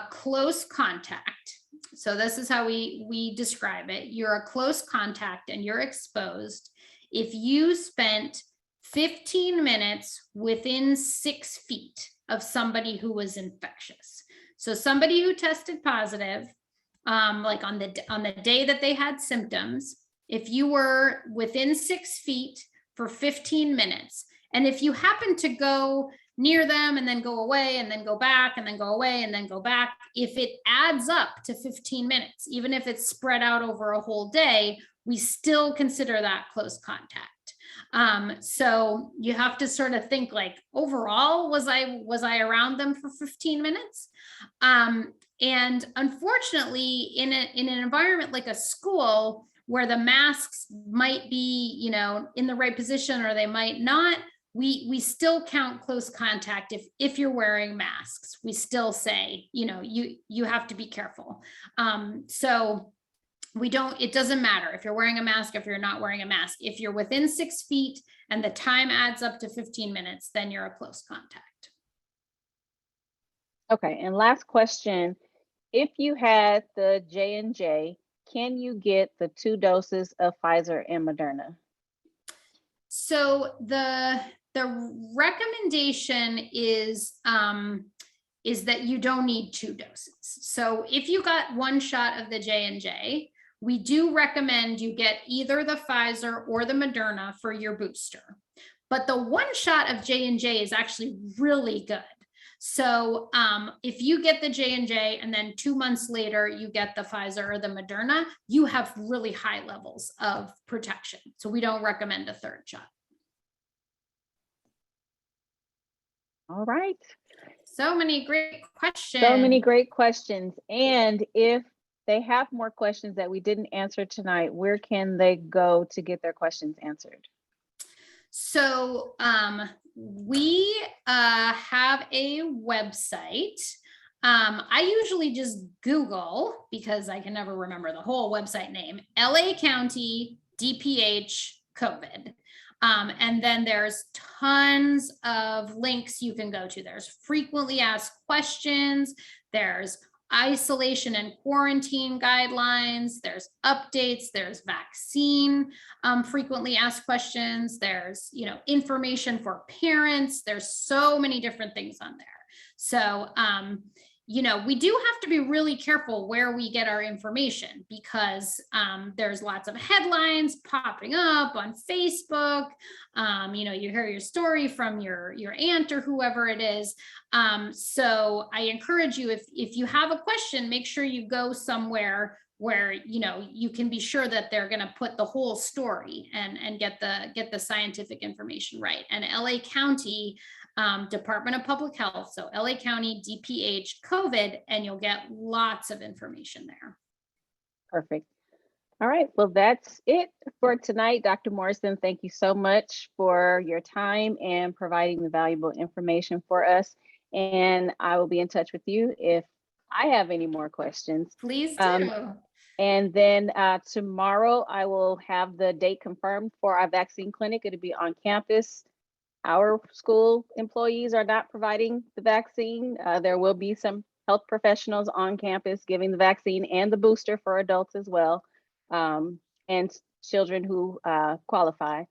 close contact. So this is how we describe it. You're a close contact and you're exposed if you spent 15 minutes within 6 feet of somebody who was infectious. So somebody who tested positive, like on the day that they had symptoms, if you were within 6 feet for 15 minutes, and if you happen to go near them and then go away and then go back and then go away and then go back, if it adds up to 15 minutes, even if it's spread out over a whole day, we still consider that close contact. So you have to sort of think like, overall, was I around them for 15 minutes? And unfortunately, in an environment like a school where the masks might be, in the right position or they might not, we still count close contact. If you're wearing masks, we still say, you have to be careful. So it doesn't matter if you're wearing a mask, if you're not wearing a mask. If you're within 6 feet and the time adds up to 15 minutes, then you're a close contact. Okay, and last question. If you had the J&J, can you get the 2 doses of Pfizer and Moderna? So the recommendation is that you don't need 2 doses. So if you got 1 shot of the J&J, we do recommend you get either the Pfizer or the Moderna for your booster. But the 1 shot of J&J is actually really good. So if you get the J&J and then 2 months later you get the Pfizer or the Moderna, you have really high levels of protection. So we don't recommend a 3rd shot. All right. So many great questions. So many great questions. And if they have more questions that we didn't answer tonight, where can they go to get their questions answered? So we have a website. I usually just Google, because I can never remember the whole website name, LA County DPH COVID. And then there's tons of links you can go to. There's frequently asked questions. There's isolation and quarantine guidelines. There's updates. There's vaccine frequently asked questions. There's, information for parents. There's so many different things on there. So, we do have to be really careful where we get our information, because there's lots of headlines popping up on Facebook. You hear your story from your aunt or whoever it is. So I encourage you, if you have a question, make sure you go somewhere where you can be sure that they're going to put the whole story and get the scientific information right. And LA County Department of Public Health, so LA County DPH COVID, and you'll get lots of information there. Perfect. All right, well, that's it for tonight. Dr. Morrison, thank you so much for your time and providing the valuable information for us. And I will be in touch with you if I have any more questions. Please do. And then tomorrow I will have the date confirmed for our vaccine clinic. It'll be on campus. Our school employees are not providing the vaccine. There will be some health professionals on campus giving the vaccine and the booster for adults as well, and children who qualify.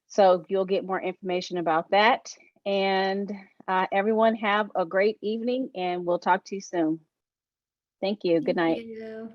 So you'll get more information about that. And everyone have a great evening, and we'll talk to you soon. Thank you. Good night. Thank you.